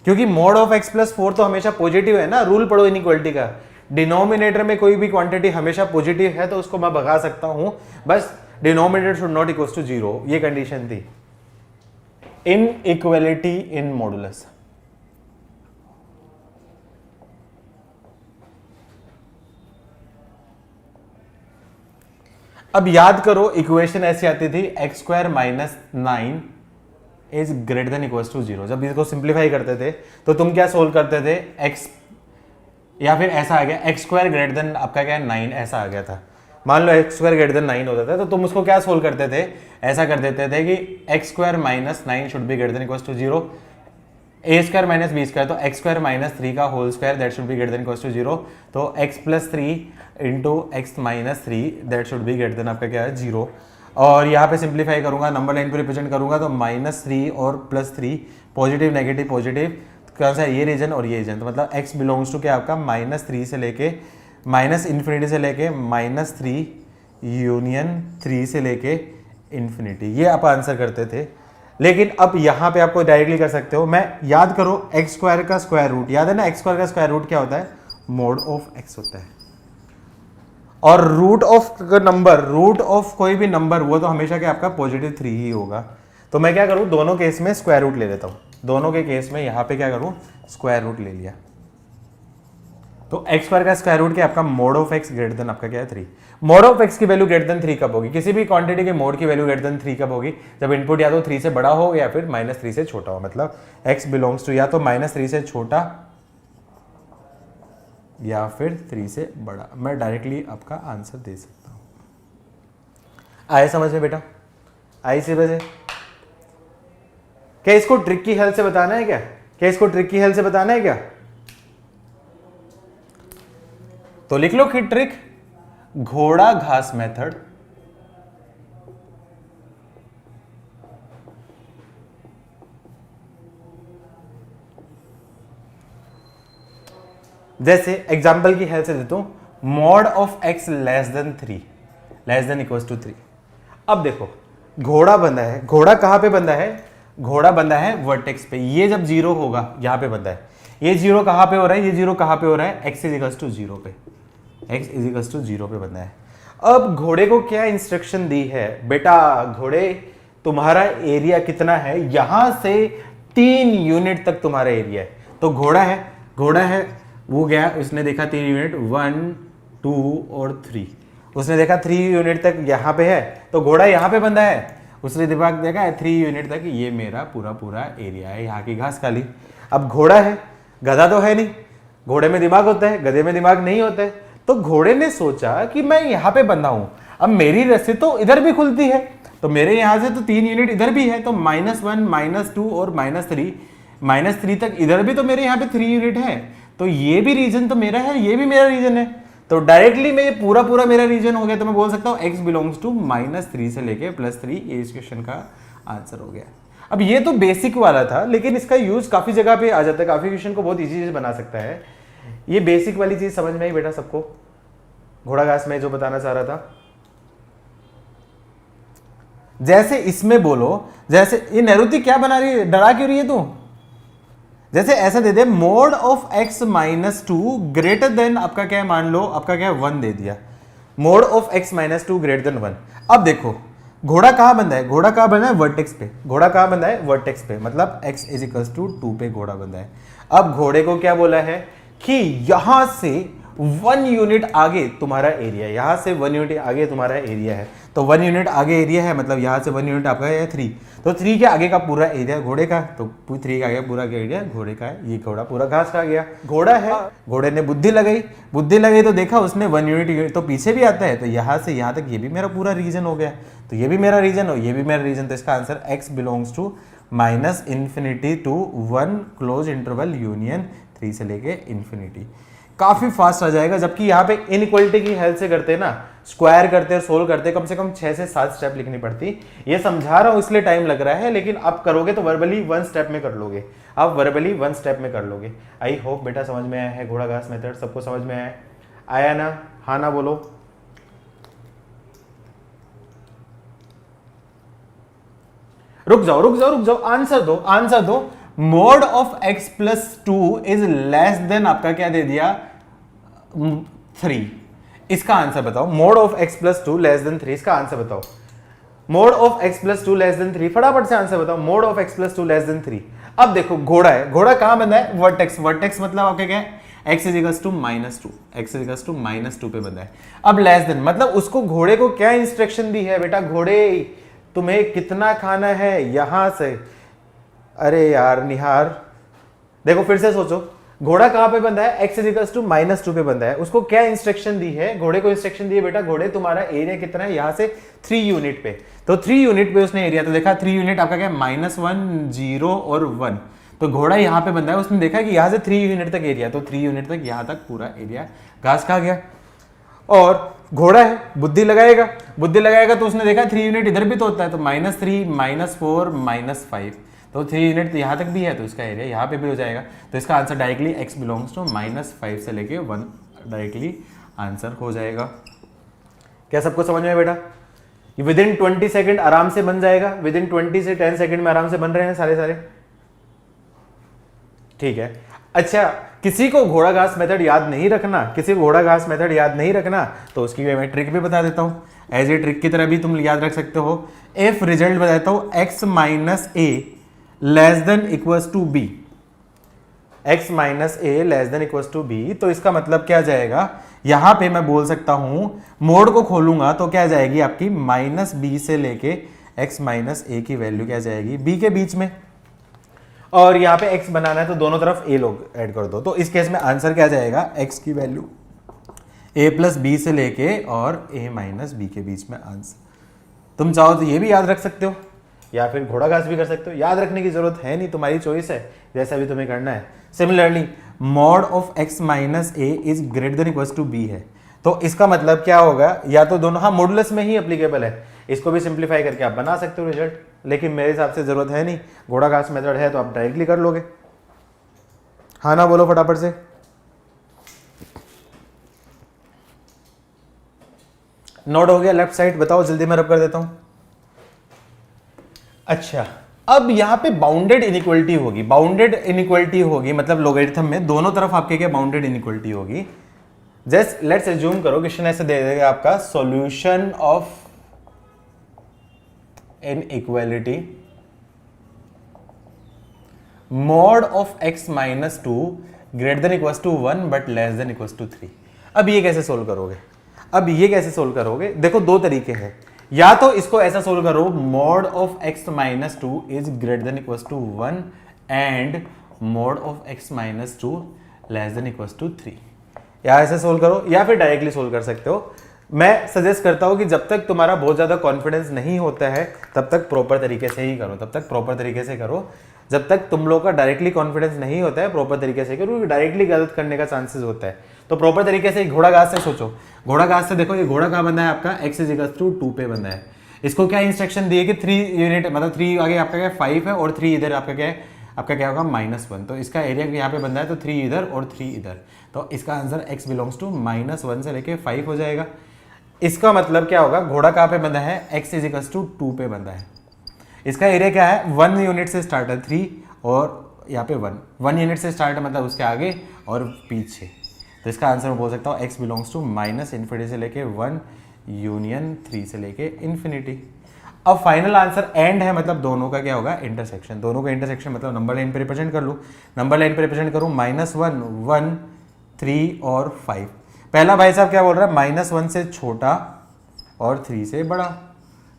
क्योंकि मोड ऑफ x प्लस 4 तो हमेशा पॉजिटिव है ना। रूल पढ़ो इनइक्वालिटी का, डिनोमिनेटर में कोई भी क्वांटिटी हमेशा पॉजिटिव है तो उसको मैं भगा सकता हूँ, बस denominator should not equal to 0, ये कंडीशन थी। Inequality in modulus. अब याद करो इक्वेशन ऐसी आती थी x square minus 9 is greater than equal to 0। जब इसको सिंप्लीफाई करते थे तो तुम क्या सोल्व करते थे? x, या फिर ऐसा आ गया एक्स स्क्वायर ग्रेटर देन आपका क्या है 9, ऐसा आ गया था। मान लो एक्स स्क्वायर ग्रेटर देन 9 होता था तो तुम उसको क्या सोल्व करते थे? ऐसा कर देते थे कि x square minus 9 should be greater than equal to 0, a square minus b square, तो एक्स स्क्वायर माइनस 3 का whole square that should be greater than equal to 0, तो x plus 3 into x minus 3 that should be greater than आपका क्या है 0। और यहाँ पे सिंप्लीफाई करूंगा, नंबर लाइन पे रिप्रेजेंट करूंगा तो -3 और +3, पॉजिटिव नेगेटिव पॉजिटिव, कौन सा ये रीजन और ये रीजन, तो मतलब x बिलोंग्स टू क्या आपका -3 से लेके -∞ से लेके -3 यूनियन 3 से लेके इन्फिनिटी, ये आप आंसर करते थे। लेकिन अब यहाँ पे आपको डायरेक्टली कर सकते हो। मैं याद करो एक्स स्क्वायर का स्क्वायर रूट, याद है ना एक्स स्क्वायर का स्क्वायर रूट क्या होता है? मोड ऑफ एक्स होता है। और root of number, root of कोई भी नंबर वो तो हमेशा क्या आपका +3 ही होगा। तो मैं क्या करूं, दोनों केस में स्क्वायर रूट ले लेता हूं। दोनों के केस में यहाँ पे क्या करूं, स्क्वायर रूट ले लिया। तो एक्स स्क्वायर का स्क्वायर रूट क्या आपका mod of x greater than आपका क्या है 3। मोड ऑफ एक्स की वैल्यू ग्रेटर देन 3 कब होगी? किसी भी क्वांटिटी के मोड की वैल्यू ग्रेटर देन 3 कब होगी? जब इनपुट या तो 3 से बड़ा हो या फिर -3 से छोटा हो। मतलब x बिलोंग्स टू या तो -3 से छोटा या फिर 3 से बड़ा। मैं डायरेक्टली आपका आंसर दे सकता हूं। आए समझ में बेटा? आई सी बजे क्या इसको ट्रिक की हेल्प से बताना है क्या? क्या इसको ट्रिक की हेल्प से बताना है क्या? तो लिख लो कि ट्रिक घोड़ा घास मेथड। जैसे एग्जाम्पल की हेल्प से देता हूं, mod of x less than 3 less than equals to 3। अब देखो घोड़ा बंधा है, घोड़ा कहां पे बंधा है? घोड़ा बंधा है वर्टेक्स पे। ये जब 0 होगा यहां पे बंधा है, ये 0 कहां पे हो रहा है? ये 0 कहां पे हो रहा है? x इज इक्वल्स टू 0 पे, x इज इक्वल्स टू 0 पे बंधा है। अब घोड़े को क्या इंस्ट्रक्शन दी है, बेटा घोड़े तुम्हारा एरिया कितना है, यहां से 3 यूनिट तक तुम्हारा एरिया है। तो घोड़ा है वो गया, उसने देखा 3 यूनिट, 1 2 और 3, उसने देखा 3 यूनिट तक यहां पे है, तो घोड़ा यहां पे बंधा है, उसने दिमाग देखा है 3 यूनिट तक ये मेरा पूरा एरिया है, यहाँ की घास खाली। अब घोड़ा है, गधा तो है नहीं, घोड़े में दिमाग होता है, गधे में दिमाग नहीं होता है। तो घोड़े ने सोचा कि मैं यहाँ पे बंधा हूं, अब मेरी रस्सी तो इधर भी खुलती है, तो मेरे यहां से तो 3 यूनिट इधर भी है, तो -1 -2 और -3 तक इधर भी तो मेरे यहाँ पे 3 यूनिट है, तो ये भी रीजन तो मेरा है, ये भी मेरा रीजन है। तो डायरेक्टली मैं ये पूरा मेरा रीजन हो गया, तो मैं बोल सकता हूँ x बिलोंग्स टू -3 से लेके +3, ये इस क्वेश्चन का आंसर हो गया। अब ये तो बेसिक वाला था, लेकिन इसका यूज काफी जगह पे आ जाता है, काफी क्वेश्चन को बहुत इजी चीज बना सकता है। ये बेसिक वाली चीज समझ में आई बेटा सबको, घोड़ा घास में जो बताना चाह रहा था। जैसे इसमें बोलो, जैसे ये नैरुति क्या बना रही है, डरा क्यों रही है तू? जैसे ऐसा दे दे mod of x -2 greater than, आपका क्या है, मान लो आपका क्या है 1 दे दिया, mode of x -2 greater than 1। अब देखो घोड़ा कहां बंधा है, घोड़ा कहां बंधा है, वर्टेक्स पे, घोड़ा कहां बंधा है, वर्टेक्स पे, मतलब x = 2 पे घोड़ा बंधा है। अब घोड़े को क्या बोला है कि यहां से 1 यूनिट आगे तुम्हारा एरिया, यहां से 1 यूनिट आगे तुम्हारा एरिया है, तो 1 यूनिट आगे एरिया है, मतलब यहां से 1 यूनिट आपका है 3, तो 3 के आगे का पूरा एरिया घोड़े का, तो 3 का आगे पूरा एरिया घोड़े का है, ये घोड़ा पूरा घास खा गया। घोड़ा है, घोड़े ने बुद्धि लगाई तो देखा उसने 1 यूनिट तो पीछे भी आता है, तो यहां से यहां तक ये भी मेरा पूरा रीजन हो गया, तो ये भी मेरा रीजन हो, ये भी मेरा रीजन, तो इसका answer x belongs to -∞ to 1 close interval union 3 से लेके इन्फिनिटी। काफी फास्ट आ जाएगा, जबकि यहाँ पे इनइक्वालिटी की हेल्प से करते हैं ना, स्क्वायर करते और सोल्व करते, कम से कम 6 से 7 स्टेप लिखनी पड़ती। ये समझा रहा हूं इसलिए टाइम लग रहा है, लेकिन आप करोगे तो वर्बली 1 स्टेप में कर लोगे, आप वर्बली 1 स्टेप में कर लोगे। आई होप बेटा समझ में आया है घोड़ा घास मेथड, सबको समझ में आया ना? हाँ ना बोलो। रुक जाओ, आंसर दो। Mode of x +2 is less then, आपका क्या दे दिया 3, इसका आंसर बताओ। Mode of x +2 less than 3, इसका आंसर बताओ। Mode of x +2 less than 3, फटाफट से आंसर बताओ। Mode of x +2 less than 3। अब देखो घोड़ा है, घोड़ा कहां बंधा है, वर्टेक्स मतलब आपका क्या है, x = -2, x = -2 पे बंधा है। अब लेस देन मतलब उसको, घोड़े को क्या इंस्ट्रक्शन दी है, बेटा घोड़े तुम्हें कितना खाना है यहां से। अरे यार निहार, देखो फिर से सोचो, घोड़ा कहां पे बंधा है, x = -2 पे बंधा है, उसको क्या इंस्ट्रक्शन दी है, घोड़े को इंस्ट्रक्शन दी है बेटा घोड़े तुम्हारा एरिया कितना है, यहां से 3 यूनिट पे, तो 3 यूनिट पे उसने एरिया, तो देखा 3 यूनिट आपका क्या है, -1 0 और 1, तो घोड़ा यहां पे बंधा है, उसने देखा कि यहां से 3 यूनिट तक एरिया, तो 3 यूनिट तक यहां तक पूरा एरिया घास खा गया। और घोड़ा है, बुद्धि लगाएगा तो उसने देखा 3 यूनिट इधर भी तो होता है, तो -3 -4 -5, तो 3 यूनिट यहां तक भी है, तो इसका एरिया यहां पे भी हो जाएगा, तो इसका answer directly x belongs to -5 से लेके 1 डायरेक्टली आंसर हो जाएगा। क्या सबको समझ में बेटा? ये विदिन 20 सेकंड आराम से बन जाएगा, विदिन 20 से 10 सेकंड में आराम से बन रहे हैं सारे। ठीक है। अच्छा, किसी को घोड़ा घास मेथड याद नहीं रखना, तो उसकी मैं ट्रिक भी बता देता हूं, एज ए ट्रिक की तरह भी तुम याद रख सकते हो। इफ रिजल्ट बताता हूं x - a less than equals to b, x - a less than equals to b, तो इसका मतलब क्या जाएगा, यहां पे मैं बोल सकता हूं, मोड को खोलूंगा तो क्या जाएगी आपकी -b से लेके x - a की वैल्यू क्या जाएगी b के बीच में, और यहां पे x बनाना है तो दोनों तरफ a लोग ऐड कर दो, तो इस केस में आंसर क्या जाएगा, x की वैल्यू a + b से लेके और a - b के बीच में आंसर। तुम चाहो तो ये भी याद रख सकते हो, या फिर घोड़ा घास भी कर सकते हो, याद रखने की जरूरत है नहीं, तुम्हारी चॉइस है, जैसा भी तुम्हें करना है। Similarly mod of x - a is greater than equals to b है, तो इसका मतलब क्या होगा, या तो दोनों, हाँ मॉडुलस में ही एप्लीकेबल है, इसको भी सिंप्लीफाई करके आप बना सकते हो रिजल्ट, लेकिन मेरे हिसाब से जरूरत है नहीं, घोड़ा घास मेथड है तो आप डायरेक्टली कर लोगे। हाँ ना बोलो फटाफट से। नोट हो गया लेफ्ट साइड, बताओ जल्दी मैं रब कर देता हूं। अच्छा, अब यहां पे बाउंडेड इनइक्वालिटी होगी, मतलब लोगरिथम में दोनों तरफ आपके क्या बाउंडेड इनइक्वालिटी होगी। जस्ट लेट्स एज्यूम करो क्वेश्चन ऐसे दे देगा आपका solution of inequality mod of x minus two greater than equals to 1 but less than equals to 3। अब ये कैसे सोल्व करोगे? अब ये कैसे सोल्व करोगे? देखो दो तरीके हैं, या तो इसको ऐसा सोल्व करो mod of x minus two is greater than equals to 1 and mod of x minus two less than equals to 3, या ऐसे सोल्व करो या फिर डायरेक्टली सोल्व कर सकते हो। मैं सजेस्ट करता हूं कि जब तक तुम्हारा बहुत ज्यादा कॉन्फिडेंस नहीं होता है तब तक प्रॉपर तरीके से ही करो, तब तक प्रॉपर तरीके से करो। जब तक तुम लोग का डायरेक्टली कॉन्फिडेंस नहीं होता है प्रॉपर तरीके से करो, क्योंकि डायरेक्टली गलत करने का चांसेस होता है। तो प्रॉपर तरीके से घोड़ा घास से सोचो। घोड़ा घास से देखो, ये घोड़ा कहाँ बंधा है आपका x इज इक्वल टू 2 पे बंधा है। इसको क्या इंस्ट्रक्शन दिए कि 3 यूनिट मतलब 3 आगे आपका क्या 5 है और 3 इधर आपका क्या है, आपका क्या होगा -1। तो इसका एरिया यहाँ पे बंधा है तो 3 इधर और 3 इधर, तो इसका आंसर x बिलोंग्स टू -1 से लेके 5 हो जाएगा। इसका मतलब क्या होगा, घोड़ा कहाँ पे बंधा है, x इज इक्वल टू 2 पे बंधा है। इसका एरिया क्या है, 1 यूनिट से स्टार्ट है 3 और यहाँ पे 1 यूनिट से स्टार्ट है मतलब उसके आगे और पीछे। तो इसका आंसर मैं बोल सकता हूँ x बिलोंग्स टू -∞ से लेके 1 यूनियन 3 से लेके इन्फिनिटी। अब फाइनल आंसर एंड है, मतलब दोनों का क्या होगा, इंटरसेक्शन। दोनों का इंटरसेक्शन मतलब नंबर लाइन पे रिप्रेजेंट कर लूँ, नंबर लाइन पे रिप्रेजेंट करूँ -1 1 3 और 5। पहला भाई साहब क्या बोल रहा है, -1 से छोटा और 3 से बड़ा।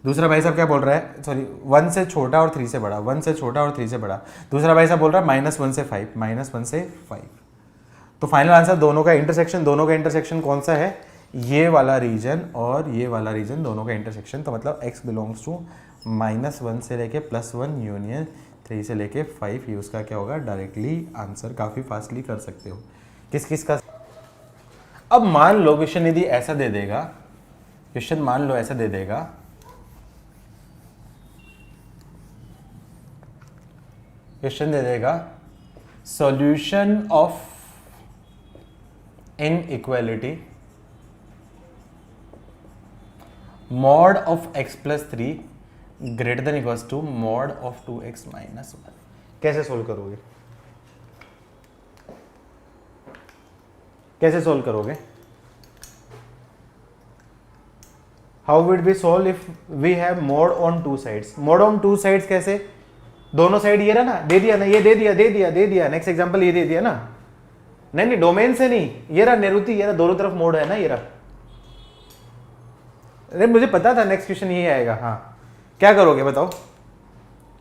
दूसरा भाई साहब क्या बोल रहा है, सॉरी 1 से छोटा और 3 से बड़ा, 1 से छोटा और 3 से बड़ा। दूसरा भाई साहब बोल रहा है -1 से 5, -1 से 5। तो फाइनल आंसर दोनों का इंटरसेक्शन कौन सा है, ये वाला रीजन और ये वाला रीजन, दोनों का इंटरसेक्शन। तो मतलब x बिलोंग्स टू -1 से लेके +1 यूनियन 3 से लेके 5, ये उसका क्या होगा, डायरेक्टली आंसर। काफ़ी फास्टली कर सकते हो। किस किस का। अब मान लो क्वेश्चन यदि ऐसा दे देगा, क्वेश्चन मान लो ऐसा दे देगा, क्वेश्चन दे देगा solution of inequality mod of x plus 3 greater than equals to mod of 2x minus 1। कैसे सोल्व करोगे, कैसे सोल्व करोगे? How would be solve if we have mod on 2 sides. Mod on 2 sides कैसे, दोनों साइड ये रहा ना, दे दिया ना, ये दे दिया। नेक्स्ट एग्जांपल ये दे दिया ना, नहीं डोमेन से नहीं, ये रहा निरुति, ये रहा दोनों तरफ मोड है ना, ये रहा। अरे मुझे पता था नेक्स्ट क्वेश्चन यही आएगा। हाँ, क्या करोगे बताओ,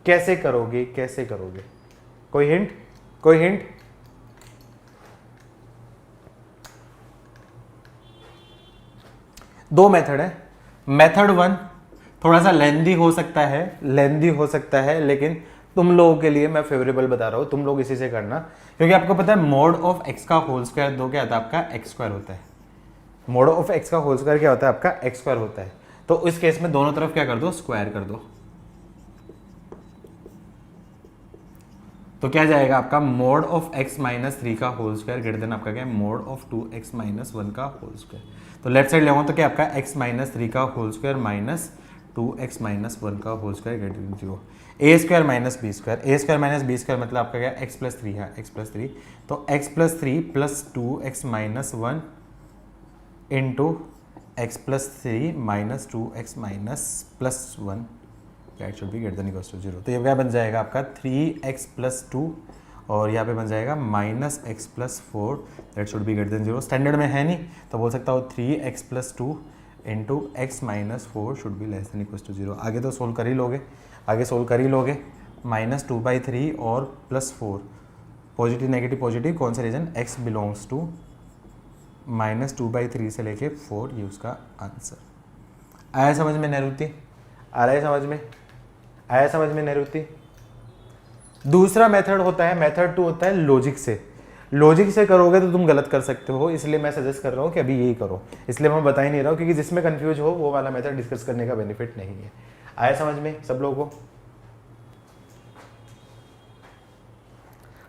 कैसे करोगे, कैसे करोगे? कोई हिंट, कोई हिंट? दो मेथड है। मेथड 1 थोड़ा सा लेंदी हो सकता है, लेकिन तुम लोगों के लिए मैं फेवरेबल बता रहा हूं, तुम लोग इसी से करना, क्योंकि आपको पता है मॉड ऑफ x का होल स्क्वायर दो क्या आता है आपका, x स्क्वायर होता है। मॉड ऑफ x का होल स्क्वायर क्या होता है आपका, x स्क्वायर होता है। तो इस केस में दोनों तरफ क्या कर दो, स्क्वायर कर दो। तो क्या जाएगा आपका, मॉड ऑफ x माइनस 3 का होल स्क्वायर ग्रेटर देन आपका क्या है, मॉड ऑफ 2x माइनस 1 का होल स्क्वायर। तो लेफ्ट साइड ले तो क्या आपका x माइनस 3 का whole square minus 2x minus 1 का whole square greater than 0। A square minus b square मतलब आपका क्या, x प्लस 3 है, x प्लस 3। तो x plus 3 plus 2x minus 1 into x plus 3 minus 2x minus plus 1 that should be greater than equals to 0। तो ये क्या बन जाएगा आपका 3x प्लस 2 और यहाँ पे बन जाएगा minus x plus 4 that should be greater than 0। Standard में है नहीं तो बोल सकता हूँ 3x plus 2 into x minus 4 should be less than equals to 0। आगे तो सोल्व कर ही लोगे, -2/3 और +4 पॉजिटिव नेगेटिव पॉजिटिव कौन सा रीजन, x बिलोंग्स टू -2/3 से लेके 4, ये उसका आंसर। आया समझ में निरुति, आ रहा है समझ में, आया समझ में निरुति? दूसरा मेथड होता है, मेथड 2 होता है लॉजिक से। लॉजिक से करोगे तो तुम गलत कर सकते हो, इसलिए मैं सजेस्ट कर रहा हूँ कि अभी यही करो, इसलिए मैं बता ही नहीं रहा हूँ, क्योंकि जिसमें कंफ्यूज हो वो वाला मेथड डिस्कस करने का बेनिफिट नहीं है। आया समझ में सब लोगों को?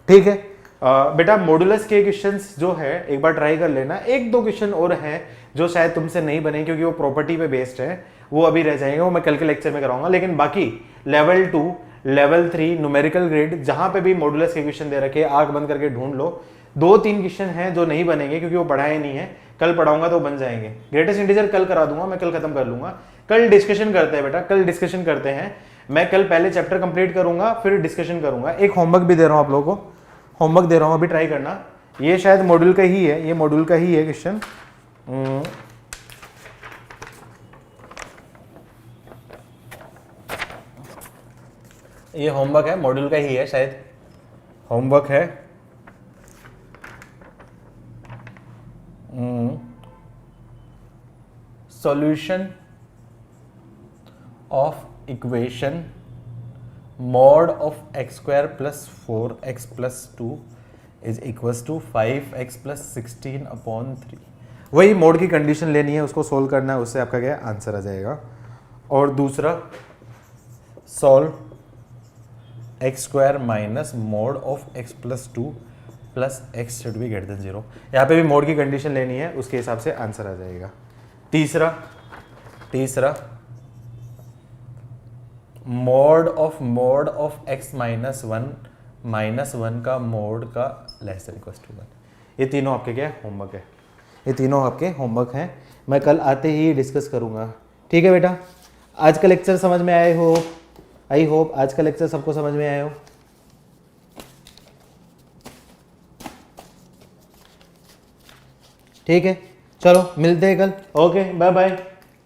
ठीक है बेटा, मॉडुलस के क्वेश्चंस जो है एक बार ट्राई कर लेना। एक दो क्वेश्चन और हैं जो शायद तुमसे नहीं बने क्योंकि वो प्रॉपर्टी पे बेस्ड है, वो अभी रह जाएंगे, वो मैं कल के लेक्चर में कराऊंगा। लेकिन बाकी लेवल 2 लेवल 3 न्यूमेरिकल ग्रेड जहां पे भी मॉडुलस के क्वेश्चन दे रखे, आंख बंद करके ढूंढ लो। 2-3 क्वेश्चन हैं जो नहीं बनेंगे क्योंकि वो पढ़ाए नहीं है, कल पढ़ाऊंगा तो बन जाएंगे। ग्रेटेस्ट इंटीजर कल करा दूंगा मैं, कल खत्म कर लूंगा। कल डिस्कशन करते हैं बेटा, कल डिस्कशन करते हैं। मैं कल पहले चैप्टर कंप्लीट करूंगा फिर डिस्कशन करूंगा। एक होमवर्क भी दे रहा हूं आप लोगों को, होमवर्क दे रहा हूं, अभी ट्राई करना। ये शायद मॉड्यूल का ही है, ये मॉड्यूल का ही है क्वेश्चन। ये होमवर्क है, मॉड्यूल का ही है शायद, होमवर्क है। Solution of equation mod of x square plus 4x plus 2 is equals to 5x plus 16 upon 3। वही मोड की कंडीशन लेनी है, उसको सोल्व करना है, उससे आपका क्या आंसर आ जाएगा। और दूसरा solve x square minus mode of x plus 2 plus x should be greater than 0। यहाँ पे भी मोड की कंडीशन लेनी है, उसके हिसाब से आंसर आ जाएगा। तीसरा मोड ऑफ x माइनस 1 का मोड का लेस देन इक्वल टू 1। ये तीनों आपके क्या होमवर्क है, ये तीनों आपके होमवर्क हैं। मैं कल आते ही डिस्कस करूंगा, ठीक है बेटा। आज का लेक्चर समझ में आए हो? आई होप आज का लेक्चर सबको समझ में आए हो। ठीक है, चलो मिलते हैं कल। Okay, bye bye.